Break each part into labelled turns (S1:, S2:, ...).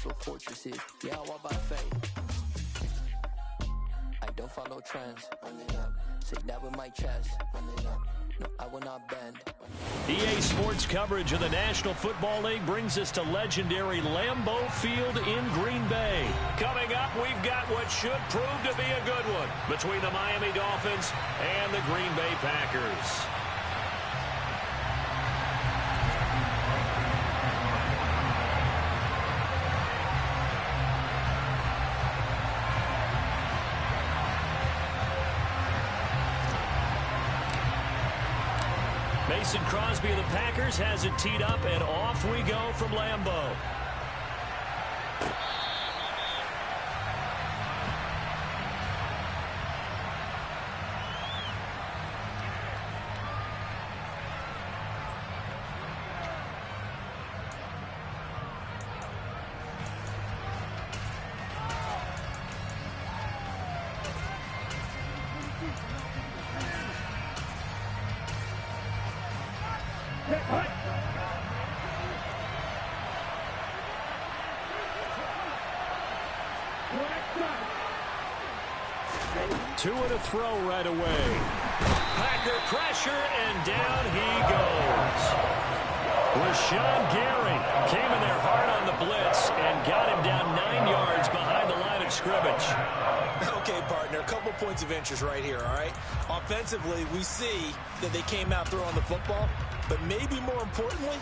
S1: castle of fortresses. Yeah, I walk by faith. I don't follow trends. Run it up. Say that with my chest. Run it up. No, I will not bend.
S2: EA Sports coverage of the National Football League brings us to legendary Lambeau Field in Green Bay. Coming up, we've got what should prove to be a good one between the Miami Dolphins and the Green Bay Packers. Mason Crosby of the Packers has it teed up, and off we go from Lambeau. Two and a throw right away. Packer pressure, and down he goes. Rashawn Gary came in there hard on the blitz and got him down 9 yards behind the line of scrimmage.
S3: Okay, partner, a couple points of interest right here, all right? Offensively, we see that they came out throwing the football, but maybe more importantly,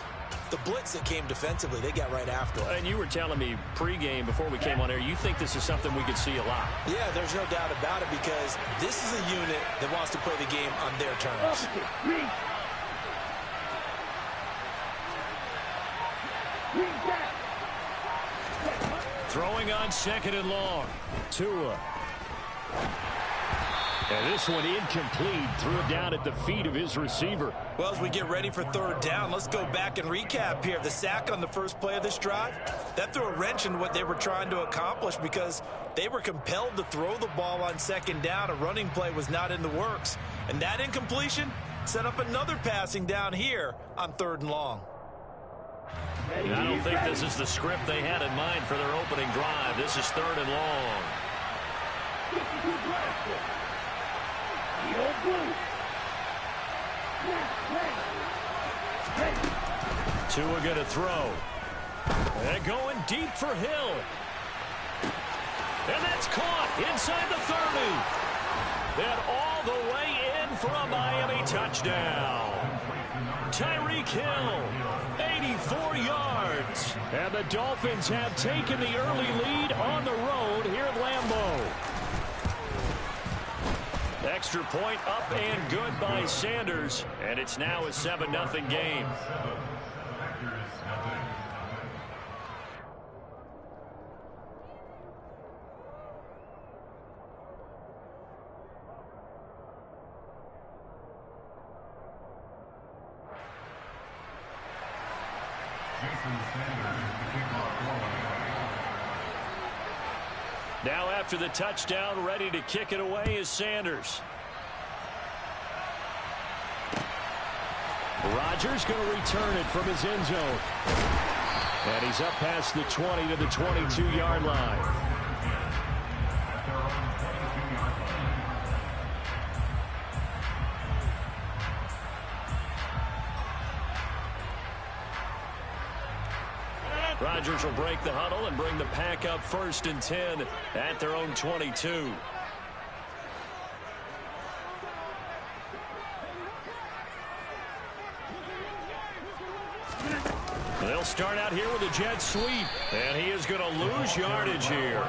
S3: the blitz that came defensively, they got right after it.
S2: And you were telling me pregame before we came on air, you think this is something we could see a lot.
S3: Yeah, there's no doubt about it, because this is a unit that wants to play the game on their terms.
S2: Throwing on second and long. Tua. And this one incomplete. Threw it down at the feet of his receiver.
S3: Well, as we get ready for third down, let's go back and recap here. The sack on the first play of this drive, that threw a wrench in what they were trying to accomplish, because they were compelled to throw the ball on second down. A running play was not in the works. And that incompletion set up another passing down here on third and long.
S2: And I don't think this is the script they had in mind for their opening drive. This is third and long. Tua going to throw. And going deep for Hill. And that's caught inside the 30. And all the way in for a Miami touchdown. Tyreek Hill, 84 yards. And the Dolphins have taken the early lead on the road here at Lambeau. Extra point up and good by Sanders. And it's now a 7-0 game. Now after the touchdown, ready to kick it away is Sanders. Rodgers going to return it from his end zone. And he's up past the 20 to the 22-yard line. Rodgers will break the huddle and bring the Pack up 1st and 10 at their own 22. They'll start out here with a jet sweep, and he is going to lose yardage here.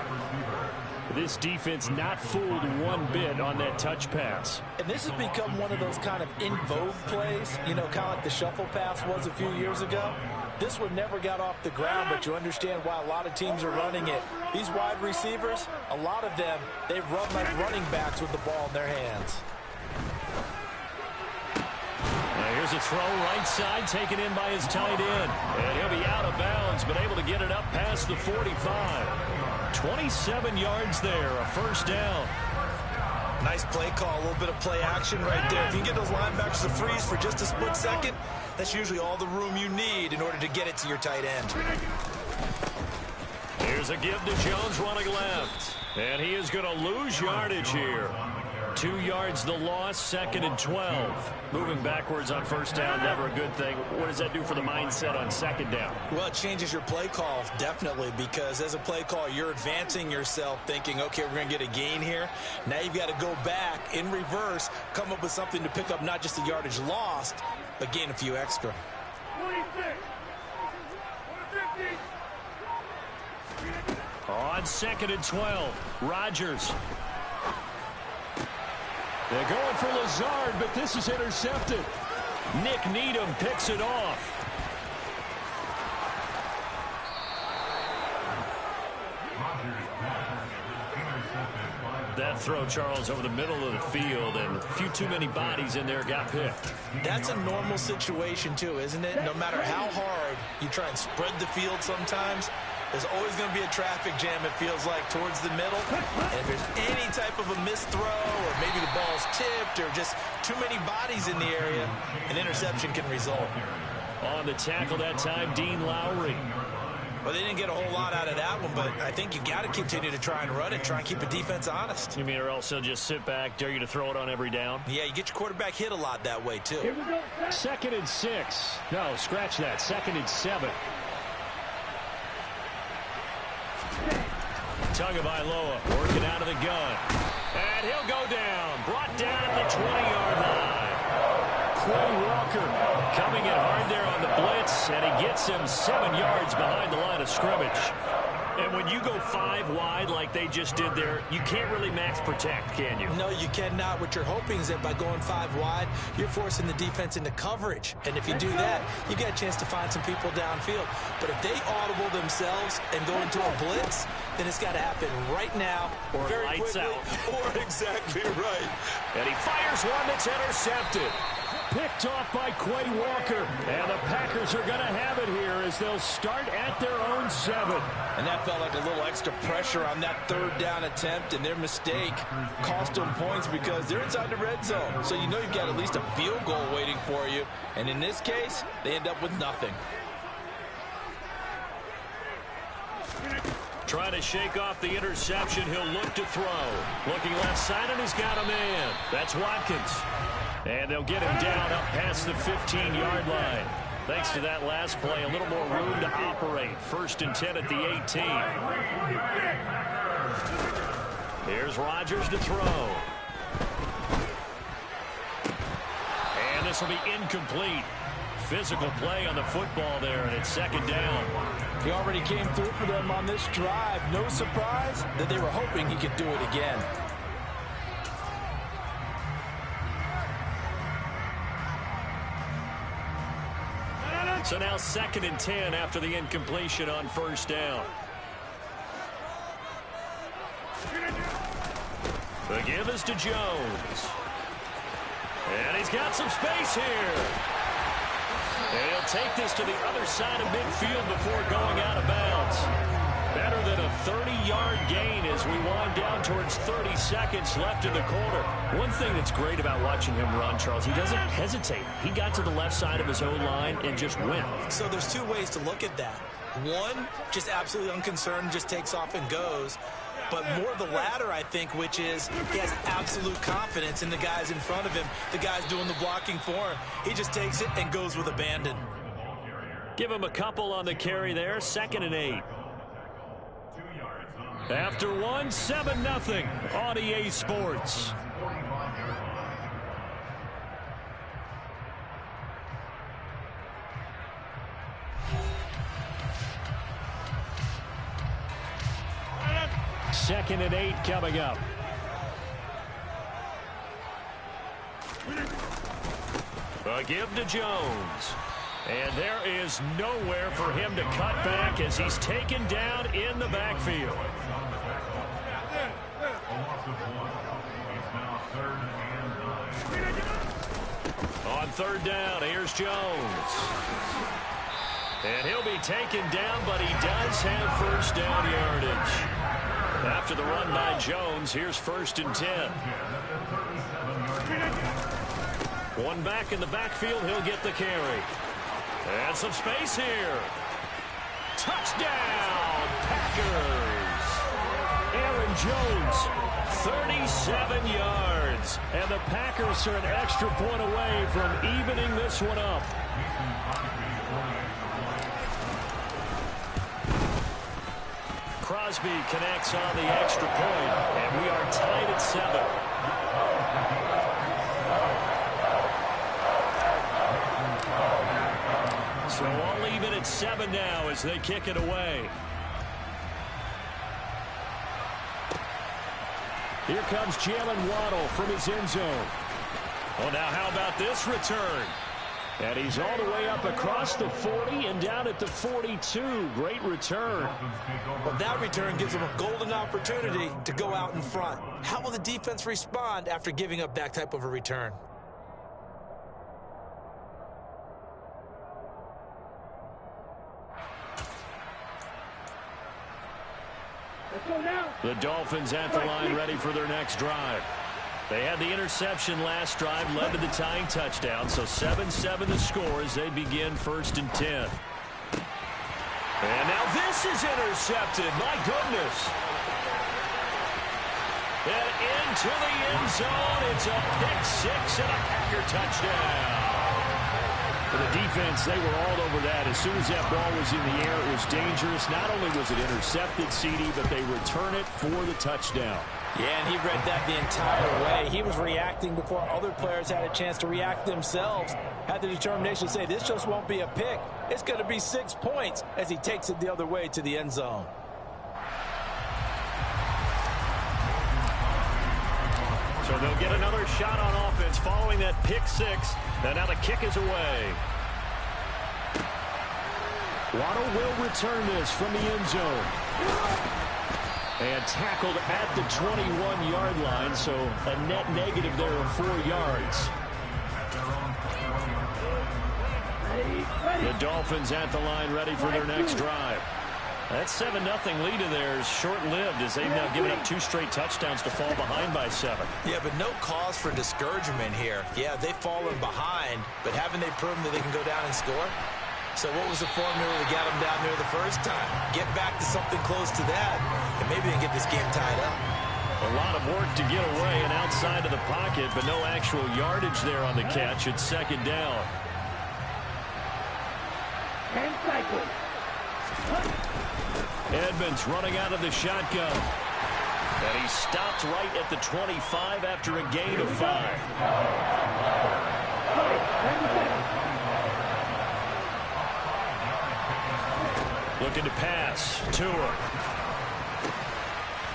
S2: This defense not fooled one bit on that touch pass.
S3: And this has become one of those kind of in vogue plays, you know, kind of like the shuffle pass was a few years ago. This one never got off the ground, but you understand why a lot of teams are running it. These wide receivers, a lot of them, they run like running backs with the ball in their hands.
S2: Now here's a throw right side, taken in by his tight end. And he'll be out of bounds, but able to get it up past the 45. 27 yards there, a first down.
S3: Nice play call, a little bit of play action right there. If you get those linebackers to freeze for just a split second, that's usually all the room you need in order to get it to your tight end.
S2: There's a give to Jones running left. And he is going to lose yardage here. 2 yards the loss, 2nd and 12. Moving backwards on first down, never a good thing. What does that do for the mindset on 2nd down?
S3: Well, it changes your play call, definitely, because as a play call, you're advancing yourself thinking, okay, we're going to get a gain here. Now you've got to go back in reverse, come up with something to pick up not just the yardage lost, but gain a few extra.
S4: 26.
S2: On 2nd and 12, Rodgers. They're going for Lazard, but this is intercepted. Nick Needham picks it off. That throw, Charles, over the middle of the field, and a few too many bodies in there got picked.
S3: That's a normal situation, too, isn't it? No matter how hard you try and spread the field sometimes, there's always going to be a traffic jam, it feels like, towards the middle. And if there's any type of a missed throw, or maybe the ball's tipped, or just too many bodies in the area, an interception can result.
S2: On the tackle that time, Dean Lowry.
S3: Well, they didn't get a whole lot out of that one, but I think you got to continue to try and run it, try and keep the defense honest.
S2: You mean, or else they'll just sit back, dare you to throw it on every down?
S3: Yeah, you get your quarterback hit a lot that way, too.
S2: 2nd and 6. No, scratch that. 2nd and 7. Tagovailoa working out of the gun. And he'll go down. Brought down at the 20-yard line. Quay Walker coming in hard there on the blitz, and he gets him 7 yards behind the line of scrimmage. And when you go 5 wide like they just did there, you can't really max protect, can you?
S3: No, you cannot. What you're hoping is that by going 5 wide, you're forcing the defense into coverage. And if you do that, you get a chance to find some people downfield. But if they audible themselves and go into a blitz, then it's got to happen right now,
S2: or
S3: very
S2: lights
S3: quickly,
S2: out.
S3: or exactly right.
S2: And he fires one that's intercepted. Picked off by Quay Walker. And the Packers are going to have it here as they'll start at their own 7.
S3: And that felt like a little extra pressure on that 3rd down attempt, and their mistake cost them points because they're inside the red zone. So you know you've got at least a field goal waiting for you. And in this case, they end up with nothing.
S2: Trying to shake off the interception. He'll look to throw. Looking left side, and he's got a man. That's Watkins. And they'll get him down up past the 15-yard line. Thanks to that last play, a little more room to operate. 1st and 10 at the 18. Here's Rodgers to throw. And this will be incomplete. Physical play on the football there, and it's 2nd down.
S3: He already came through for them on this drive. No surprise that they were hoping he could do it again.
S2: So now 2nd and 10 after the incompletion on 1st down. The give is to Jones. And he's got some space here. And he'll take this to the other side of midfield before going out of bounds. Better than a 30-yard gain as we wind down towards 30 seconds left in the quarter. One thing that's great about watching him run, Charles, he doesn't hesitate. He got to the left side of his own line and just went.
S3: So there's 2 ways to look at that. One, just absolutely unconcerned, just takes off and goes. But more the latter, I think, which is he has absolute confidence in the guys in front of him, the guys doing the blocking for him. He just takes it and goes with abandon.
S2: Give him a couple on the carry there, 2nd and 8. After 1, 7-0 on EA Sports. Second and 8 coming up. A give to Jones. And there is nowhere for him to cut back as he's taken down in the backfield. On 3rd down, here's Jones. And he'll be taken down, but he does have 1st down yardage. After the run by Jones, here's 1st and 10. One back in the backfield, he'll get the carry. And some space here. Touchdown, Packers. Packers. Aaron Jones, 37 yards. And the Packers are an extra point away from evening this one up. Crosby connects on the extra point, and we are tied at 7. So all even at 7 now as they kick it away. Here comes Jalen Waddle from his end zone. Well, now how about this return? And he's all the way up across the 40 and down at the 42. Great return.
S3: Well, that return gives them a golden opportunity to go out in front. How will the defense respond after giving up that type of a return?
S2: The Dolphins at the line ready for their next drive. They had the interception last drive, led to the tying touchdown, so 7-7 the score as they begin 1st and 10. And now this is intercepted. My goodness. And into the end zone. It's a pick-6 and a Packer touchdown. For the defense, they were all over that. As soon as that ball was in the air, it was dangerous. Not only was it intercepted, CD, but they return it for the touchdown.
S3: Yeah, and he read that the entire way. He was reacting before other players had a chance to react themselves. Had the determination to say, this just won't be a pick. It's going to be 6 points as he takes it the other way to the end zone.
S2: So they'll get another shot on offense following that pick-6. And now the kick is away. Waddle will return this from the end zone. And tackled at the 21-yard line, so a net negative there of 4 yards. The Dolphins at the line ready for their next drive. That 7-0 lead of theirs short-lived as they've now given up 2 straight touchdowns to fall behind by 7.
S3: Yeah, but no cause for discouragement here. Yeah, they've fallen behind, but haven't they proven that they can go down and score? So what was the formula to get them down there the first time? Get back to something close to that, and maybe they can get this game tied up.
S2: A lot of work to get away and outside of the pocket, but no actual yardage there on the catch. It's 2nd down.
S4: And cycle.
S2: Edmonds running out of the shotgun. And he stopped right at the 25 after a gain of 5. Looking to pass. Tua.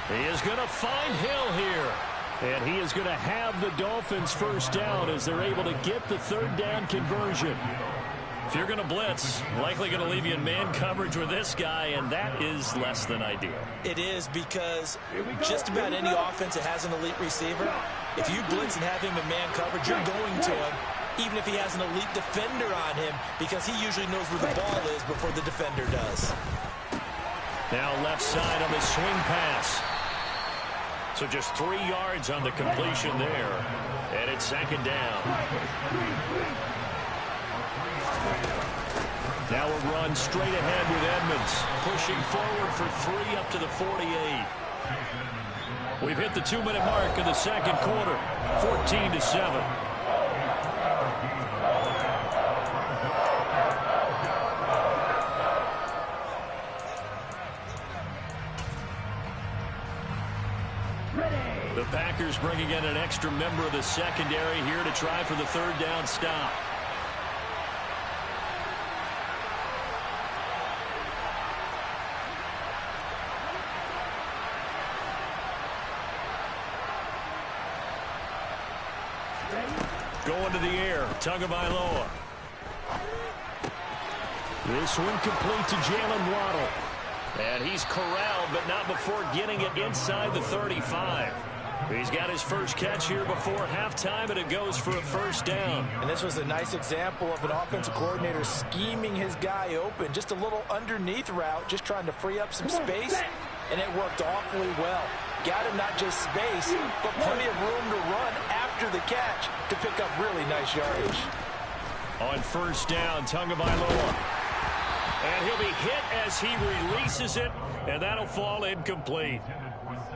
S2: He is going to find Hill here. And he is going to have the Dolphins first down as they're able to get the 3rd down conversion. If you're going to blitz, likely going to leave you in man coverage with this guy, and that is less than ideal.
S3: It is because just about any offense that has an elite receiver, if you blitz and have him in man coverage, you're going to him, even if he has an elite defender on him, because he usually knows where the ball is before the defender does.
S2: Now left side on the swing pass. So just 3 yards on the completion there, and it's 2nd down. Now a run straight ahead with Edmonds, pushing forward for 3 up to the 48. We've hit the 2-minute mark in the 2nd quarter, 14-7. The Packers bringing in an extra member of the secondary here to try for the 3rd down stop. Going to the air, Tagovailoa. This one complete to Jalen Waddle. And he's corralled, but not before getting it inside the 35. He's got his first catch here before halftime, and it goes for a 1st down.
S3: And this was a nice example of an offensive coordinator scheming his guy open. Just a little underneath route, just trying to free up some space, and it worked awfully well. Got him not just space, but plenty of room to run after the catch to pick up really nice yardage.
S2: On 1st down, Tagovailoa. And he'll be hit as he releases it, And that'll fall incomplete.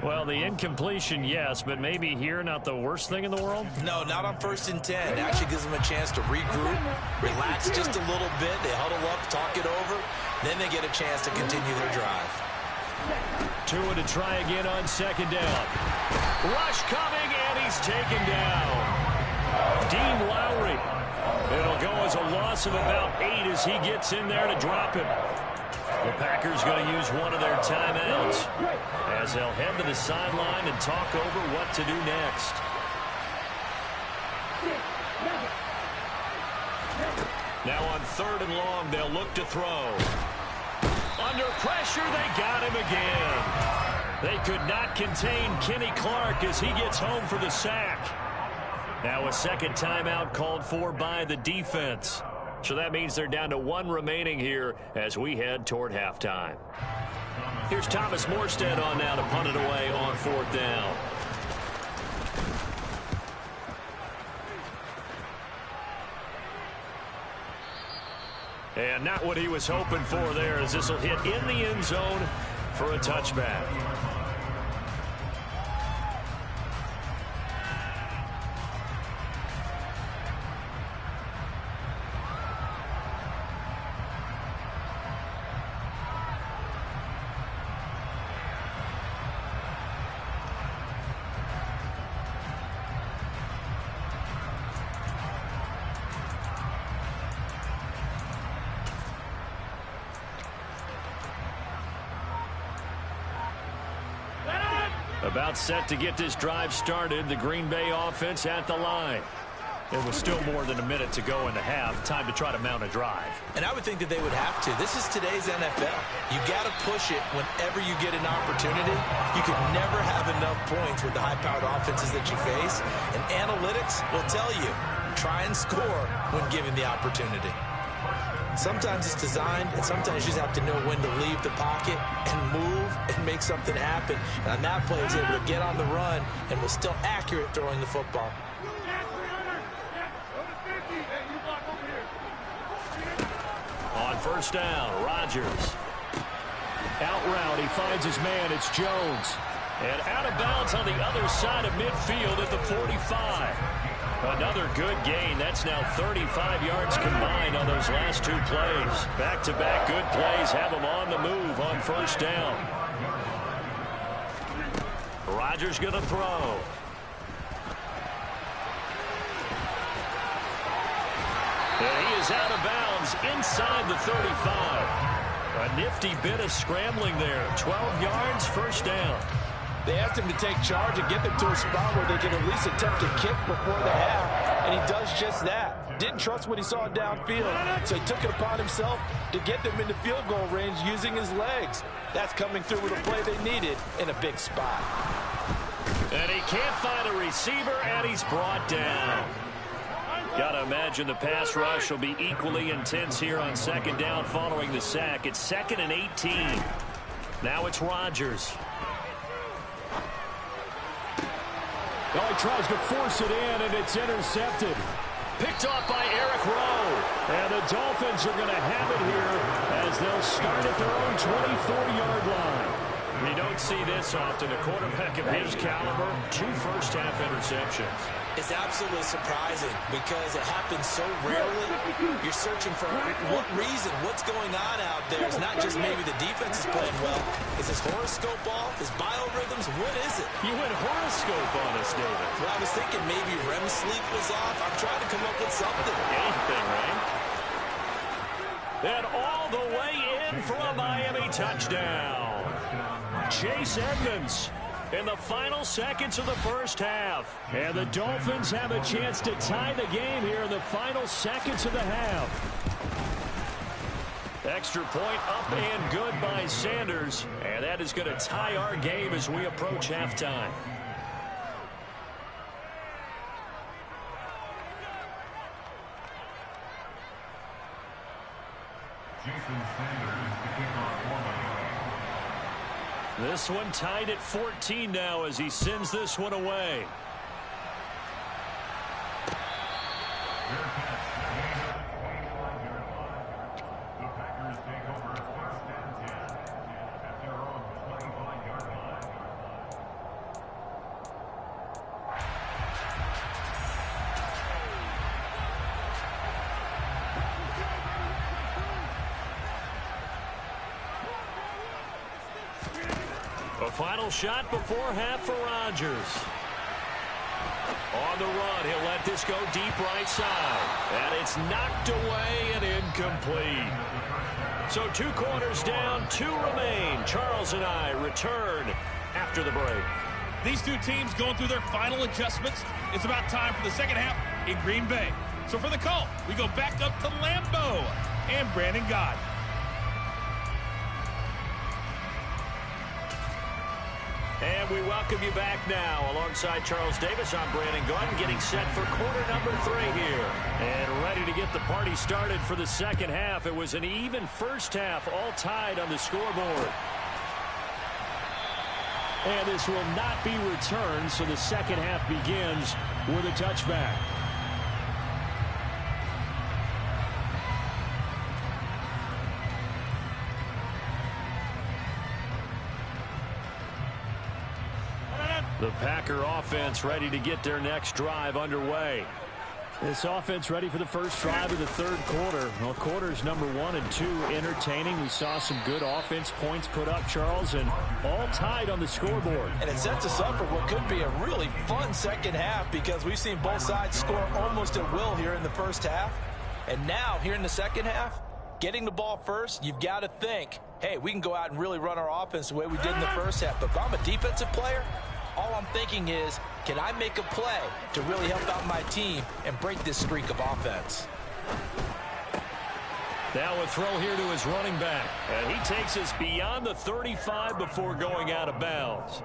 S2: Well, the incompletion, yes, but maybe here not the worst thing in the world?
S3: No, not on 1st and 10. It actually gives them a chance to regroup, relax just a little bit. They huddle up, talk it over. Then they get a chance to continue their drive.
S2: Tua to try again on 2nd down. Rush coming, and he's taken down. Dean Lowry. It'll go as a loss of about 8 as he gets in there to drop him. The Packers going to use one of their timeouts as they'll head to the sideline and talk over what to do next. Now on 3rd and long, they'll look to throw. Under pressure, they got him again. They could not contain Kenny Clark as he gets home for the sack. Now a 2nd timeout called for by the defense. So that means they're down to 1 remaining here as we head toward halftime. Here's Thomas Morstead on now to punt it away on 4th down. And not what he was hoping for there, as this will hit in the end zone for a touchback. About set to get this drive started. The Green Bay offense at the line. It was still more than a minute to go in the half. Time to try to mount a drive.
S3: And I would think that they would have to. This is today's NFL. You got to push it whenever you get an opportunity. You could never have enough points with the high-powered offenses that you face. And analytics will tell you, try and score when given the opportunity. Sometimes it's designed, and sometimes you just have to know when to leave the pocket and move and make something happen. And on that play, he was able to get on the run and was still accurate throwing the football.
S2: On 1st down, Rodgers. Out route, he finds his man. It's Jones. And out of bounds on the other side of midfield at the 45. Another good gain. That's now 35 yards combined on those last 2 plays. Back-to-back good plays have them on the move on 1st down. Rodgers going to throw. And he is out of bounds inside the 35. A nifty bit of scrambling there. 12 yards, 1st down.
S4: They asked him to take charge and get them to a spot where they can at least attempt a kick before the half, and he does just that. Didn't trust what he saw downfield, so he took it upon himself to get them into field goal range using his legs. That's coming through with a play they needed in a big spot.
S2: And he can't find a receiver, and he's brought down. Got to imagine the pass rush will be equally intense here on 2nd down following the sack. It's 2nd and 18. Now it's Rodgers.
S4: Well, he tries to force it in, and it's intercepted.
S2: Picked off by Eric Rowe.
S4: And the Dolphins are going to have it here as they'll start at their own 24-yard line.
S2: You don't see this often. A quarterback of his caliber, 2 first-half interceptions.
S3: It's absolutely surprising because it happens so rarely. You're searching for what reason, what's going on out there. It's not just maybe the defense is playing well. Is his horoscope off? His biorhythms? What is it?
S2: You went horoscope on us, David.
S3: Well, I was thinking maybe REM sleep was off. I'm trying to come up with something.
S2: Anything, right? And all the way in for a Miami touchdown. Chase Edmonds in the final seconds of the 1st half.
S4: And the Dolphins have a chance to tie the game here in the final seconds of the half.
S2: Extra point up and good by Sanders. And that is going to tie our game as we approach halftime. This one tied at 14 now as he sends this one away. A final shot before half for Rodgers. On the run, he'll let this go deep right side. And it's knocked away and incomplete. So 2 quarters down, 2 remain. Charles and I return after the break.
S5: These two teams going through their final adjustments. It's about time for the second half in Green Bay. So for the call, we go back up to Lambeau and Brandon Gott.
S2: And we welcome you back now. Alongside Charles Davis, I'm Brandon Gott, getting set for quarter number 3 here. And ready to get the party started for the second half. It was an even first half, all tied on the scoreboard. And this will not be returned, so the second half begins with a touchback. The Packer offense ready to get their next drive underway. This offense ready for the first drive of the third quarter. Well, quarters number 1 and 2 entertaining. We saw some good offense points put up, Charles, and all tied on the scoreboard.
S4: And it sets us up for what could be a really fun second half because we've seen both sides score almost at will here in the first half. And now, here in the second half, getting the ball first, you've got to think, hey, we can go out and really run our offense the way we did in the first half. But if I'm a defensive player, all I'm thinking is, can I make a play to really help out my team and break this streak of offense?
S2: Now a throw here to his running back. And he takes us beyond the 35 before going out of bounds.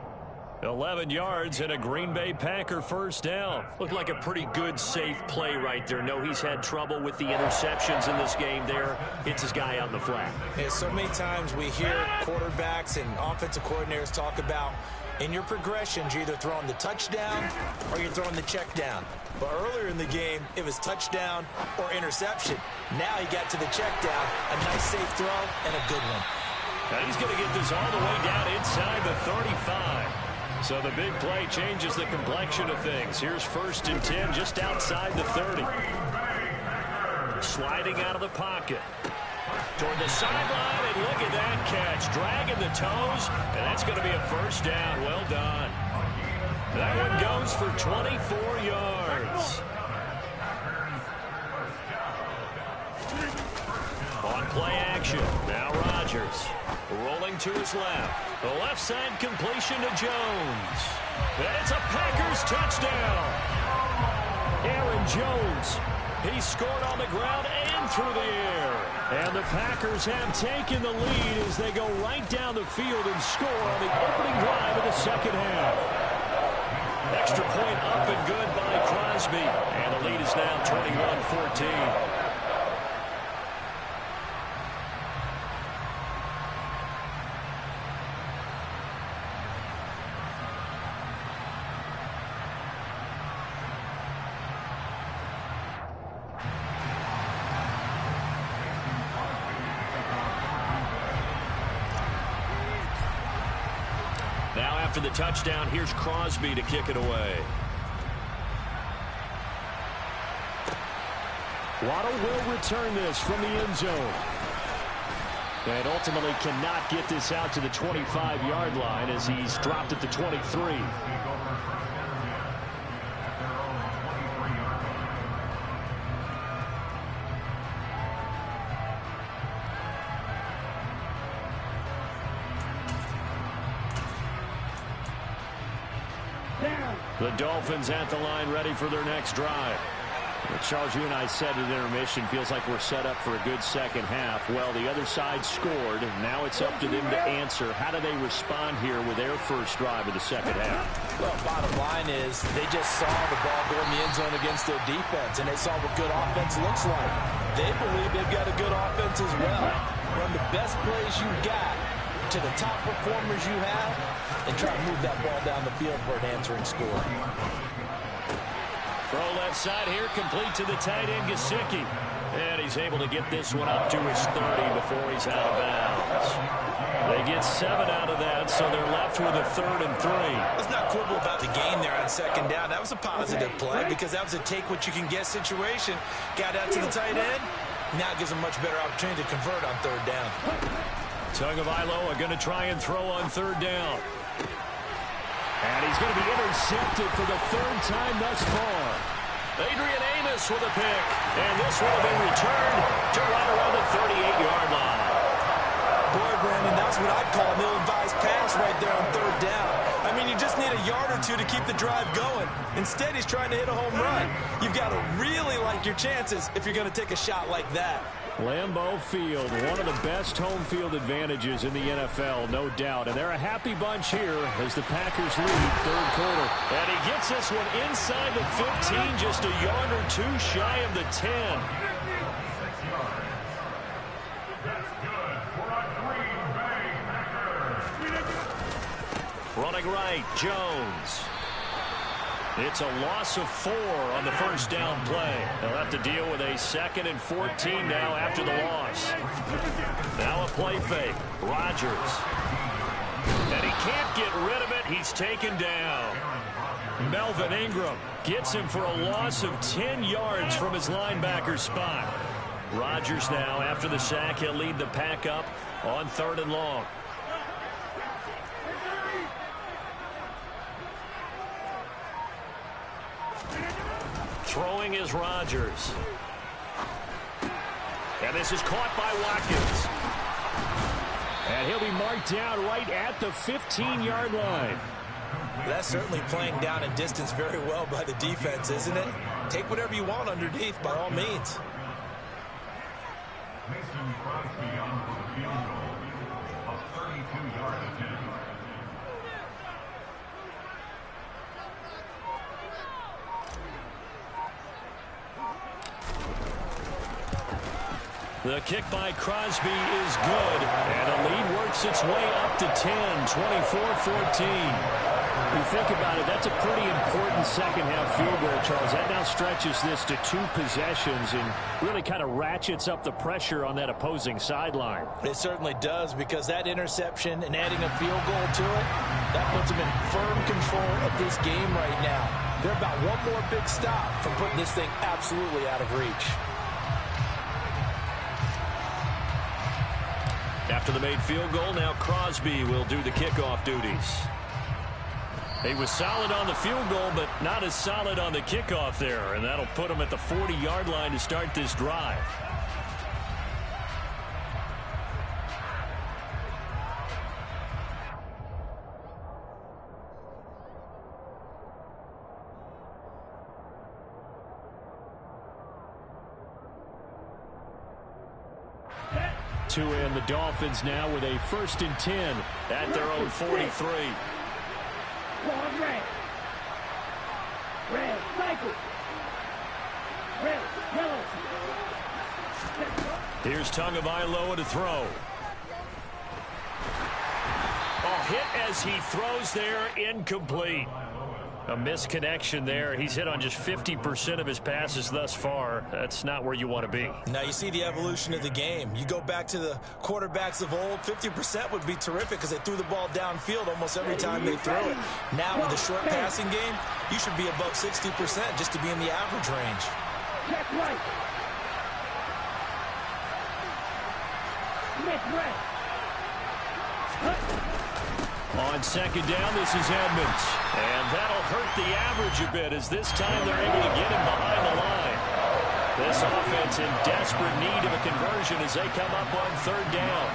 S2: 11 yards and a Green Bay Packer first down. Looked like a pretty good, safe play right there. No, he's had trouble with the interceptions in this game there. Hits his guy out in the flat.
S3: Yeah, so many times we hear quarterbacks and offensive coordinators talk about in your progressions, you're either throwing the touchdown or you're throwing the check down. But earlier in the game, it was touchdown or interception. Now he got to the check down, a nice safe throw, and a good one.
S2: Now he's going to get this all the way down inside the 35. So the big play changes the complexion of things. Here's 1st and 10 just outside the 30. Sliding out of the pocket. Toward the sideline, and look at that catch. Dragging the toes, and that's going to be a first down. Well done. That one goes for 24 yards. On play action, now Rodgers. Rolling to his left. The left side completion to Jones. And it's a Packers touchdown. Aaron Jones. He scored on the ground and through the air. And the Packers have taken the lead as they go right down the field and score on the opening drive of the second half. Extra point up and good by Crosby. And the lead is now 21-14. Now after the touchdown, here's Crosby to kick it away. Waddle will return this from the end zone. And ultimately cannot get this out to the 25-yard line as he's dropped at the 23. The Dolphins at the line ready for their next drive. Charles, you and I said at intermission, feels like we're set up for a good second half. Well, the other side scored. Now it's up to them to answer. How do they respond here with their first drive of the second half?
S4: Well, bottom line is they just saw the ball go in the end zone against their defense, and they saw what good offense looks like. They believe they've got a good offense as well. Run the best plays you got to the top performers you have and try to move that ball down the field for an answering score.
S2: Throw left side here, complete to the tight end, Gesicki. And he's able to get this one up to his 30 before he's out of bounds. They get 7 out of that, so they're left with a 3rd and 3.
S3: Let's not quibble about the gain there on second down. That was a positive play because that was a take-what-you-can-get situation. Got out to the tight end. Now it gives them much better opportunity to convert on 3rd down.
S2: Tagovailoa going to try and throw on 3rd down. And he's going to be intercepted for the third time thus far. Adrian Amos with a pick. And this will have been returned to right around the 38-yard line.
S3: Boy, Brandon, that's what I'd call an ill-advised pass right there on third down. I mean, you just need a yard or two to keep the drive going. Instead, he's trying to hit a home run. You've got to really like your chances if you're going to take a shot like that.
S2: Lambeau Field, one of the best home field advantages in the NFL, no doubt. And they're a happy bunch here as the Packers lead third quarter. And he gets this one inside the 15, just a yard or two shy of the 10. Running right, Jones. It's a loss of 4 on the first down play. They'll have to deal with a 2nd and 14 now after the loss. Now a play fake. Rodgers. And he can't get rid of it. He's taken down. Melvin Ingram gets him for a loss of 10 yards from his linebacker spot. Rodgers now, after the sack, he'll lead the pack up on 3rd and long. Throwing is Rodgers. And this is caught by Watkins. And he'll be marked down right at the 15-yard line.
S3: That's certainly playing down and distance very well by the defense, isn't it? Take whatever you want underneath, by all means. The kick by Crosby is good, and the lead works its way up to 10, 24-14.
S2: You think about it, that's a pretty important second-half field goal, Charles. That now stretches this to 2 possessions and really kind of ratchets up the pressure on that opposing sideline.
S3: It certainly does, because that interception and adding a field goal to it, that puts them in firm control of this game right now. They're about one more big stop from putting this thing absolutely out of reach.
S2: After the made field goal, now Crosby will do the kickoff duties. He was solid on the field goal, but not as solid on the kickoff there, and that'll put him at the 40-yard line to start this drive. And the Dolphins now with a 1st and 10 at their own 43.
S6: Red, cycle. Red, yellow.
S2: Here's Tagovailoa to throw. Oh, hit as he throws there, incomplete. A misconnection there. He's hit on just 50% of his passes thus far. That's not where you want to be.
S3: Now you see the evolution of the game. You go back to the quarterbacks of old, 50% would be terrific because they threw the ball downfield almost every time they throw it. Now with the short passing game, you should be above 60% just to be in the average range.
S6: Check right. Miss right.
S2: On 2nd down, this is Edmonds. And that'll hurt the average a bit as this time they're able to get him behind the line. This offense in desperate need of a conversion as they come up on 3rd down.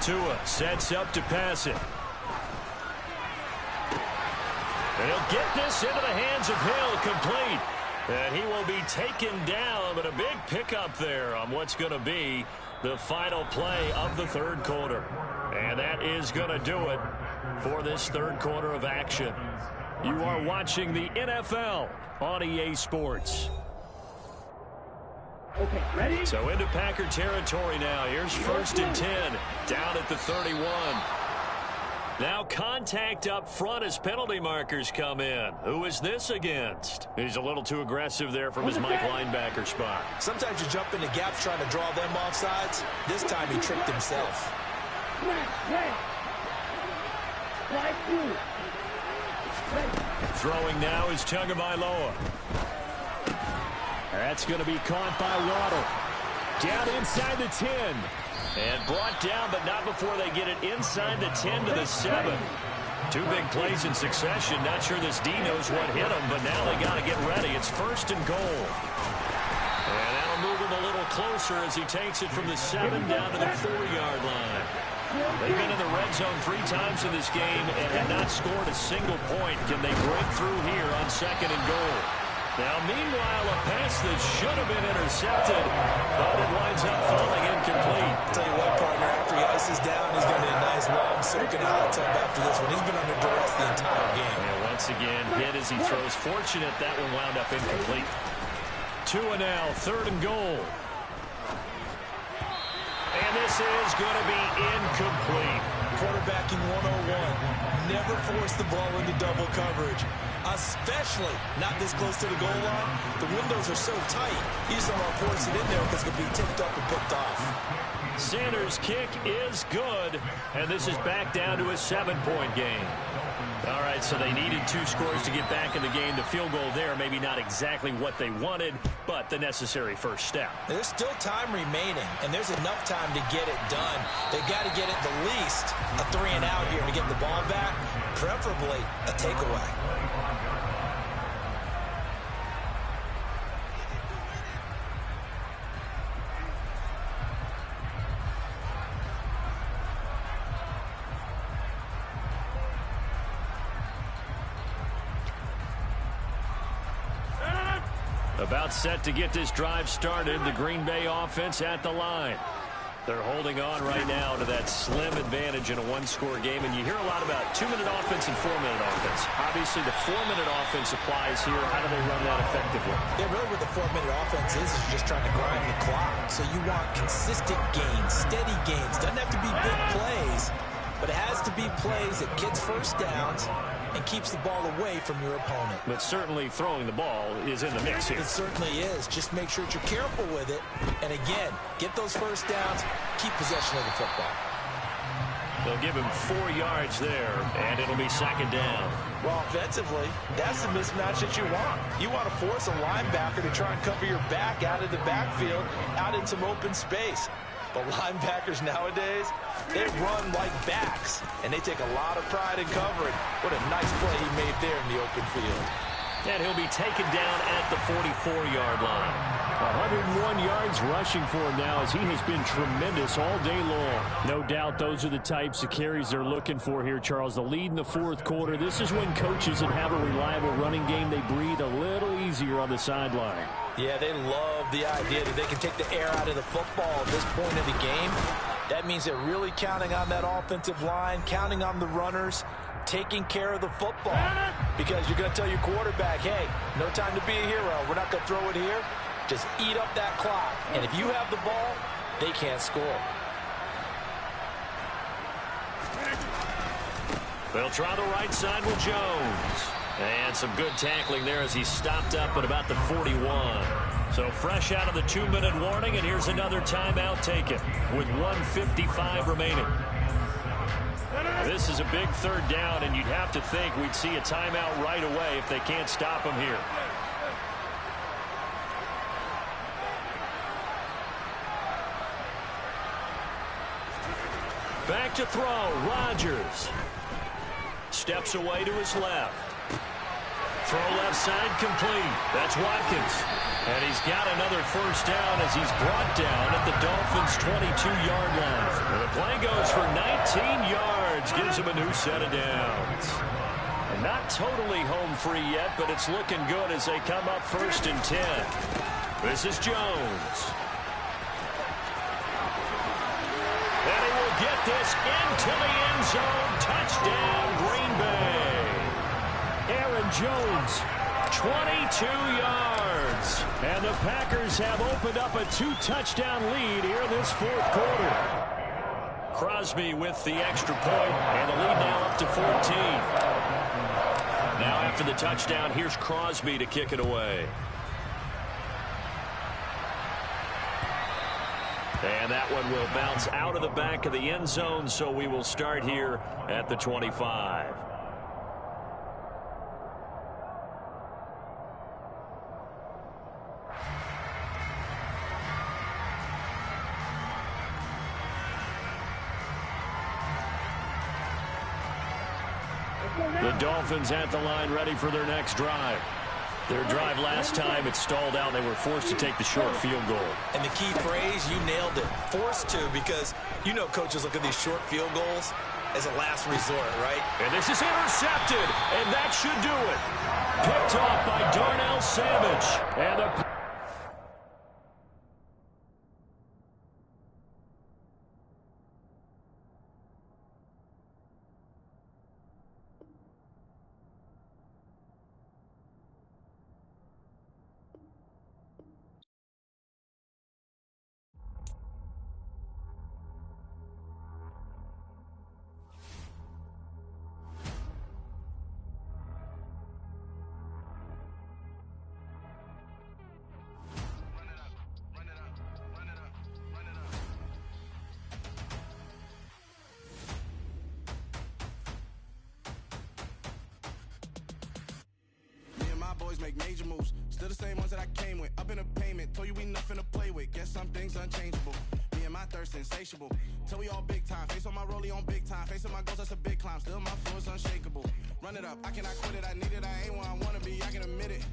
S2: Tua sets up to pass it. And he'll get this into the hands of Hill, complete. And he will be taken down, but a big pickup there on what's going to be the final play of the 3rd quarter. And that is going to do it for this 3rd quarter of action. You are watching the NFL on EA Sports.
S6: Okay, ready?
S2: So into Packer territory now. Here's 1st and 10 down at the 31. Now contact up front as penalty markers come in. Who is this against? He's a little too aggressive there from his Mike linebacker spot.
S3: Sometimes you jump into gaps trying to draw them off sides. This time he tricked himself.
S2: Throwing now is Tagovailoa. That's going to be caught by Waddle. Down inside the 10. And brought down, but not before they get it inside the 10 to the 7. Two big plays in succession. Not sure this D knows what hit him, but now they got to get ready. It's 1st and goal. And that'll move him a little closer as he takes it from the 7 down to the 4-yard line. They've been in the red zone 3 times in this game and have not scored a single point. Can they break through here on 2nd and goal? Now, meanwhile, a pass that should have been intercepted, but it winds up falling incomplete.
S3: Tell you what, partner, after he ices down, he's going to need a nice long soaking hot tub after this one. He's been under duress the entire game.
S2: And once again, hit as he throws. Fortunate that one wound up incomplete. 2 and now, 3rd and goal. And this is going to be incomplete.
S3: Quarterbacking 101. Never force the ball into double coverage, especially not this close to the goal line. The windows are so tight, you just don't want to force it in there because it could be tipped up and picked off.
S2: Sanders' kick is good, and this is back down to a 7-point game. All right, so they needed 2 scores to get back in the game. The field goal there, maybe not exactly what they wanted, but the necessary first step.
S3: There's still time remaining, and there's enough time to get it done. They've got to get it the least a 3 and out here to get the ball back, preferably a takeaway.
S2: About set to get this drive started, the Green Bay offense at the line. They're holding on right now to that slim advantage in a 1-score game, and you hear a lot about 2-minute offense and 4-minute offense. Obviously, the 4-minute offense applies here. How do they run that effectively?
S3: Yeah, really what the 4-minute offense is just trying to grind the clock. So you want consistent gains, steady gains. Doesn't have to be big plays, but it has to be plays that gets first downs and keeps the ball away from your opponent.
S2: But certainly throwing the ball is in the mix here.
S3: It certainly is. Just make sure that you're careful with it. And again, get those first downs, keep possession of the football.
S2: They'll give him 4 yards there, and it'll be 2nd down.
S3: Well, offensively, that's the mismatch that you want. You want to force a linebacker to try and cover your back out of the backfield, out in some open space. But linebackers nowadays, they run like backs, and they take a lot of pride in covering. What a nice play he made there in the open field.
S2: And he'll be taken down at the 44-yard line. 101 yards rushing for him now as he has been tremendous all day long. No doubt those are the types of carries they're looking for here, Charles. The lead in the 4th quarter. This is when coaches that have a reliable running game, they breathe a little easier on the sideline.
S3: Yeah, they love the idea that they can take the air out of the football at this point of the game. That means they're really counting on that offensive line, counting on the runners, taking care of the football. Because you're going to tell your quarterback, hey, no time to be a hero. We're not going to throw it here. Just eat up that clock. And if you have the ball, they can't score.
S2: They'll try the right side with Jones. And some good tackling there as he stopped up at about the 41. So fresh out of the 2-minute warning, and here's another timeout taken with 1:55 remaining. This is a big 3rd down, and you'd have to think we'd see a timeout right away if they can't stop him here. Back to throw, Rodgers. Steps away to his left. Throw left side complete. That's Watkins. And he's got another first down as he's brought down at the Dolphins' 22-yard line. And the play goes for 19 yards. Gives him a new set of downs. And not totally home free yet, but it's looking good as they come up 1st and 10. This is Jones. And he will get this into the end zone. Touchdown, Green Bay. Aaron Jones, 22 yards. And the Packers have opened up a 2-touchdown lead here in this 4th quarter. Crosby with the extra point, and the lead now up to 14. Now after the touchdown, here's Crosby to kick it away. And that one will bounce out of the back of the end zone, so we will start here at the 25. The Dolphins at the line ready for their next drive. Their drive last time, it stalled out. They were forced to take the short field goal.
S3: And the key phrase, you nailed it. Forced to, because you know coaches look at these short field goals as a last resort, right?
S2: And this is intercepted, and that should do it. Picked off by Darnell Savage. And the
S7: boys make major moves. Still the same ones that I came with. Up in a payment. Told you we nothing to play with. Guess some things unchangeable. Me and my thirst insatiable. Till we all big time. Face on my rollie on big time. Facing my goals, that's a big climb. Still my flow is unshakable. Run it up. I cannot quit it. I need it. I ain't where I wanna be. I can admit it.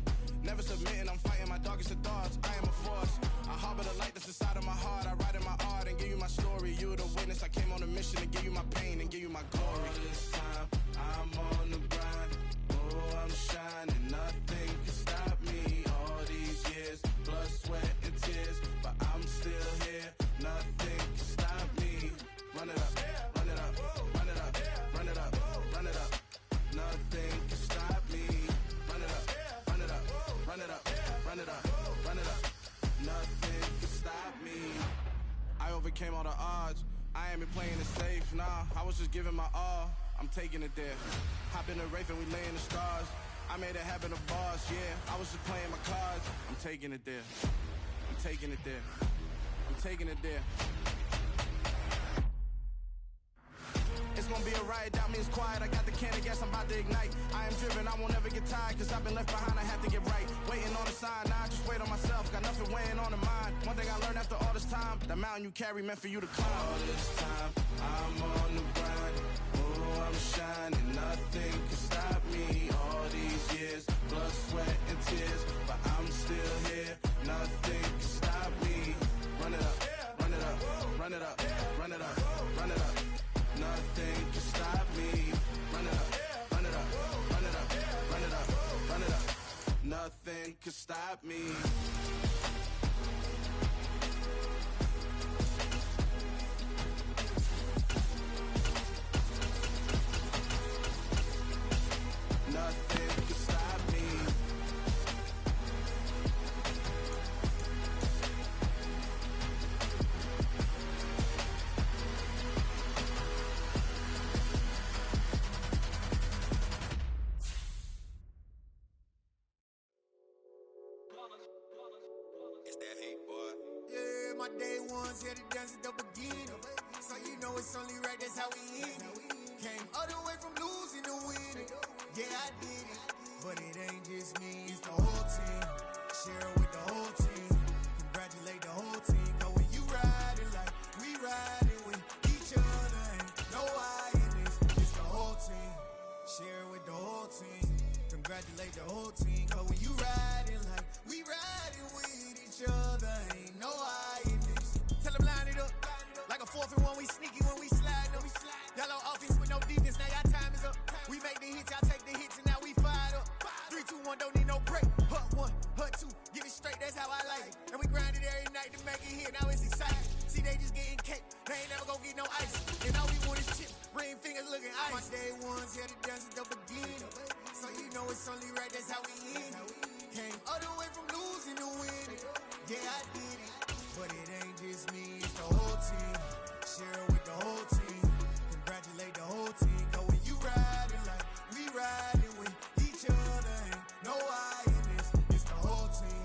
S7: Never submitting. I'm fighting my darkest of thoughts. I am a force. I harbor the light that's inside of my heart. I write in my art and give you my story. You the witness. I came on a mission to give you my pain and give you my glory. All this time, I'm on the grind. Oh, I'm shining. Nothing can stop me. All these years, blood, sweat, and tears. But I'm still here. Nothing can stop me. Run it up, run it up, run it up, run it up, run it up. Nothing can stop me. Run it up, run it up, run it up, run it up, run it up. Nothing can stop me. I overcame all the odds. I ain't been playing it safe, nah. I was just giving my all. I'm taking it there. Hop in the Wraith and we lay in the stars. I made it happen, the boss, yeah. I was just playing my cards. I'm taking it there. I'm taking it there. I'm taking it there. It's gonna be a riot, doubt me it's quiet. I got the can of gas, I'm about to ignite. I am driven, I won't ever get tired. Cause I've been left behind, I have to get right. Waiting on the sign, now I just wait on myself. Got nothing weighing on the mind. One thing I learned after all this time, the mountain you carry meant for you to climb. All this time, I'm on the grind. Oh, I'm shining, nothing can stop me. All these years, blood, sweat, and tears. But I'm still here, nothing can stop me. Run it up, run it up, run it up, run it up, run it up. Nothing can stop me. Run it up, run it up, run it up, run it up, run it up. Nothing can stop me. Nothing can stop me.
S3: It's that hate, boy.
S8: Yeah, my day ones here to dance at the beginning. So you know it's only right, that's how we end it. Came all the way from losing to winning. Yeah, I did it. But it ain't just me, it's the whole team. Share it with the whole team. Congratulate the whole team. Cause when you riding like we riding with each other, ain't no I in this. It's the whole team. Share it with the whole team. Congratulate the whole team. Cause when you riding like we riding with each other, ain't no I in this. Tell them line it up. Like a 4th and 1, we sneaky when we slide them. Yellow offense with no defense, now y'all time is up. We make the hits, y'all take the hits, and now we fired up. 3, 2, 1, don't need no break. Hut 1, hut 2, get it straight, that's how I like it. And we grind it every night to make it here, now it's exciting. See, they just getting cake, they ain't never gonna get no ice. And all we want is chips, ring fingers looking ice. My day ones here to dance at the beginning. So you know it's only right, that's how we end it. Came all the way from losing to winning. Yeah, I did it. But it ain't just me, it's the whole team. Share it with the whole team. Congratulate the whole team. Cause when you riding like we riding with each other, ain't no I in this. It's the whole team.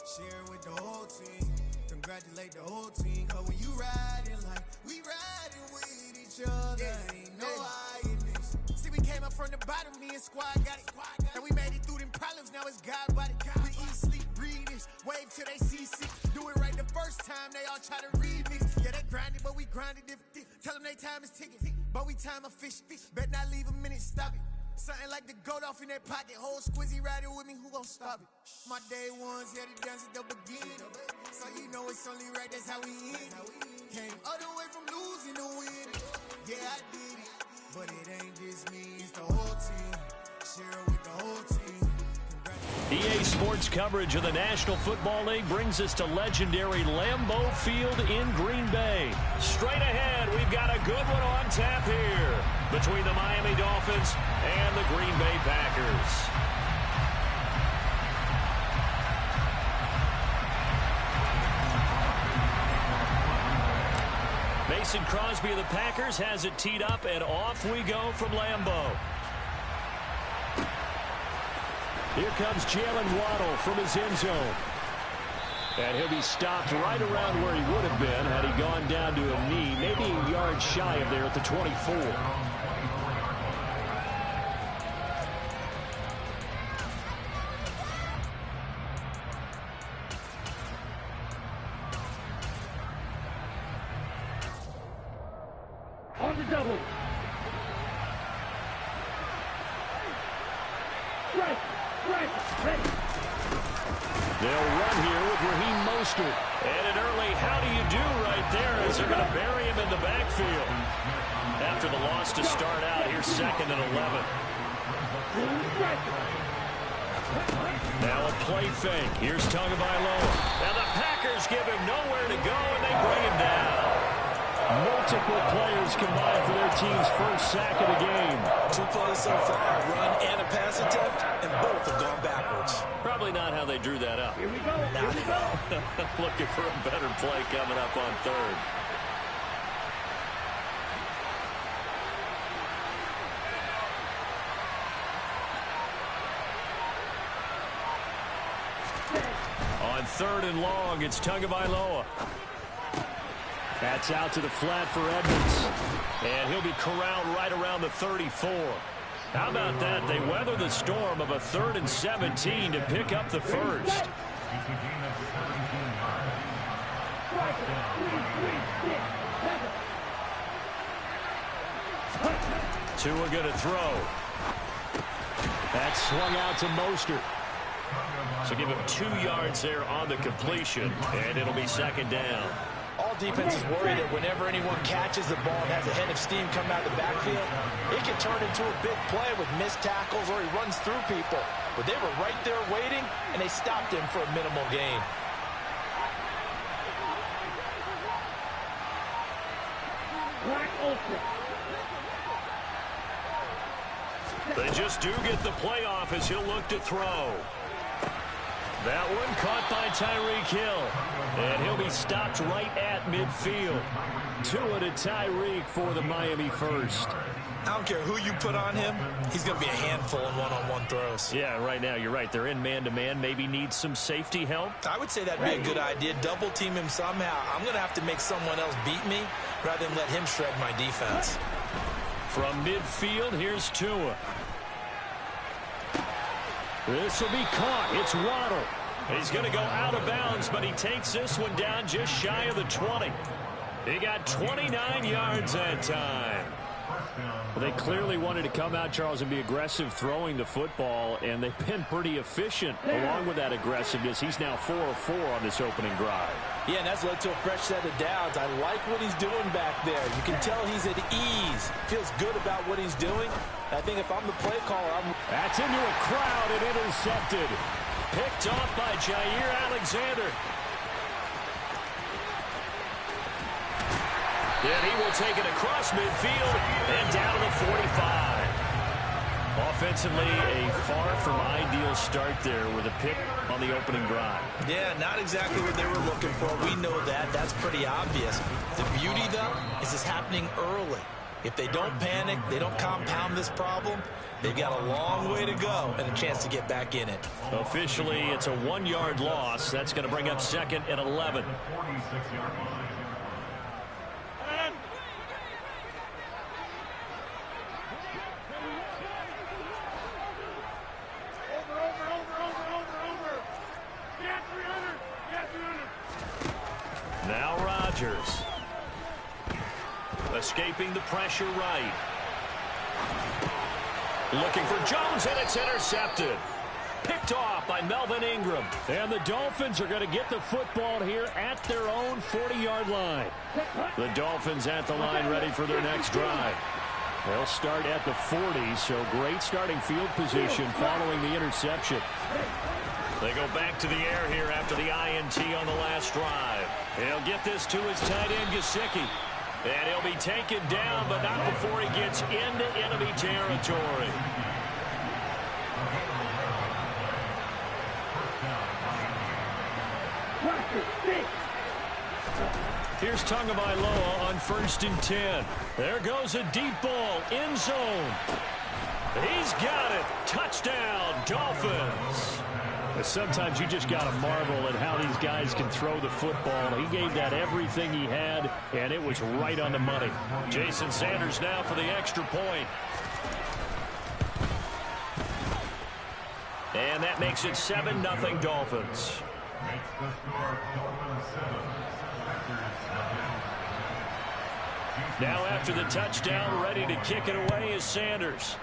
S8: Share it with the whole team. Congratulate the whole team. Cause when you riding like we riding with each other, ain't no I in this. See, we came up from the bottom, me and squad got it. And we made it through them problems, now it's God body. We eat, sleep, breathe this, wave till they see sick. Do it right the first time, they all try to remix. Yeah, they grinded, but we grinded different. Tell them they time is ticking, but we time a fish. Bet not leave a minute, stop it. Something like the goat off in that pocket. Whole squizzy riding with me, who gon' stop it? My day ones headed down to the beginning. So you know it's only right, that's how we end. Came all the way from losing to winning. Yeah, I did it. But it ain't just me, it's the whole team. Share with the whole team.
S2: EA Sports coverage of the National Football League brings us to legendary Lambeau Field in Green Bay. Straight ahead, we've got a good one on tap here between the Miami Dolphins and the Green Bay Packers. Mason Crosby of the Packers has it teed up, and off we go from Lambeau. Here comes Jalen Waddle from his end zone. And he'll be stopped right around where he would have been had he gone down to a knee, maybe a yard shy of there at the 24.
S6: On the double. Right. Ready.
S2: They'll run here with Raheem Mostert. And an early how do you do right there as they're going to bury him in the backfield. After the loss to start out, here's 2nd and 11. Now a play fake. Here's Tagovailoa. Now the Packers give him nowhere to go, and they bring him down. Multiple players combined for their team's first sack of the game.
S3: 2 plays so far, a run and a pass attempt, and both have gone backwards.
S2: Probably not how they drew that up.
S6: Here we go.
S3: Not at all.
S2: Looking for a better play coming up on 3rd. On 3rd and long, it's Tagovailoa. That's out to the flat for Edmonds. And he'll be corralled right around the 34. How about that? They weather the storm of a 3rd and 17 to pick up the first. Tua going to throw. That's swung out to Mostert. So give him 2 yards there on the completion, and it'll be 2nd down.
S4: All defenses worry that whenever anyone catches the ball and has a head of steam coming out of the backfield, it can turn into a big play with missed tackles or he runs through people. But they were right there waiting, and they stopped him for a minimal gain.
S2: They just do get the playoff as he'll look to throw. That one caught by Tyreek Hill. And he'll be stopped right at midfield. Tua to Tyreek for the Miami first.
S3: I don't care who you put on him, he's going to be a handful in one-on-one throws.
S2: Yeah, right now you're right. They're in man-to-man. Maybe need some safety help.
S3: I would say that'd be a good idea. Double team him somehow. I'm going to have to make someone else beat me rather than let him shred my defense.
S2: From midfield, here's Tua. This will be caught. It's Waddle. He's going to go out of bounds, but he takes this one down just shy of the 20. He got 29 yards that time. Well, they clearly wanted to come out, Charles, and be aggressive throwing the football, and they've been pretty efficient along with that aggressiveness. He's now 4 of 4 on this opening drive.
S4: Yeah, and that's led to a fresh set of downs. I like what he's doing back there. You can tell he's at ease. Feels good about what he's doing. I think if I'm the play caller,
S2: That's into a crowd and intercepted. Picked off by Jair Alexander. Then he will take it across midfield and down to the 45. Offensively, a far from ideal start there with a pick on the opening drive.
S3: Yeah, not exactly what they were looking for. We know that. That's pretty obvious. The beauty, though, is it's happening early. If they don't panic, they don't compound this problem, they've got a long way to go and a chance to get back in it.
S2: Officially, it's a 1-yard loss. That's going to bring up 2nd and 11. Now Rodgers. Escaping the pressure right. Looking for Jones, and it's intercepted. Picked off by Melvin Ingram. And the Dolphins are going to get the football here at their own 40-yard line. The Dolphins at the line ready for their next drive. They'll start at the 40, so great starting field position following the interception. They go back to the air here after the INT on the last drive. He'll get this to his tight end, Gesicki. And he'll be taken down, but not before he gets into enemy territory. Here's Tagovailoa on 1st and 10. There goes a deep ball, end zone. He's got it. Touchdown, Dolphins. Sometimes you just got to marvel at how these guys can throw the football. He gave that everything he had, and it was right on the money. Jason Sanders now for the extra point. And that makes it 7-0 Dolphins. Now after the touchdown, ready to kick it away is Sanders.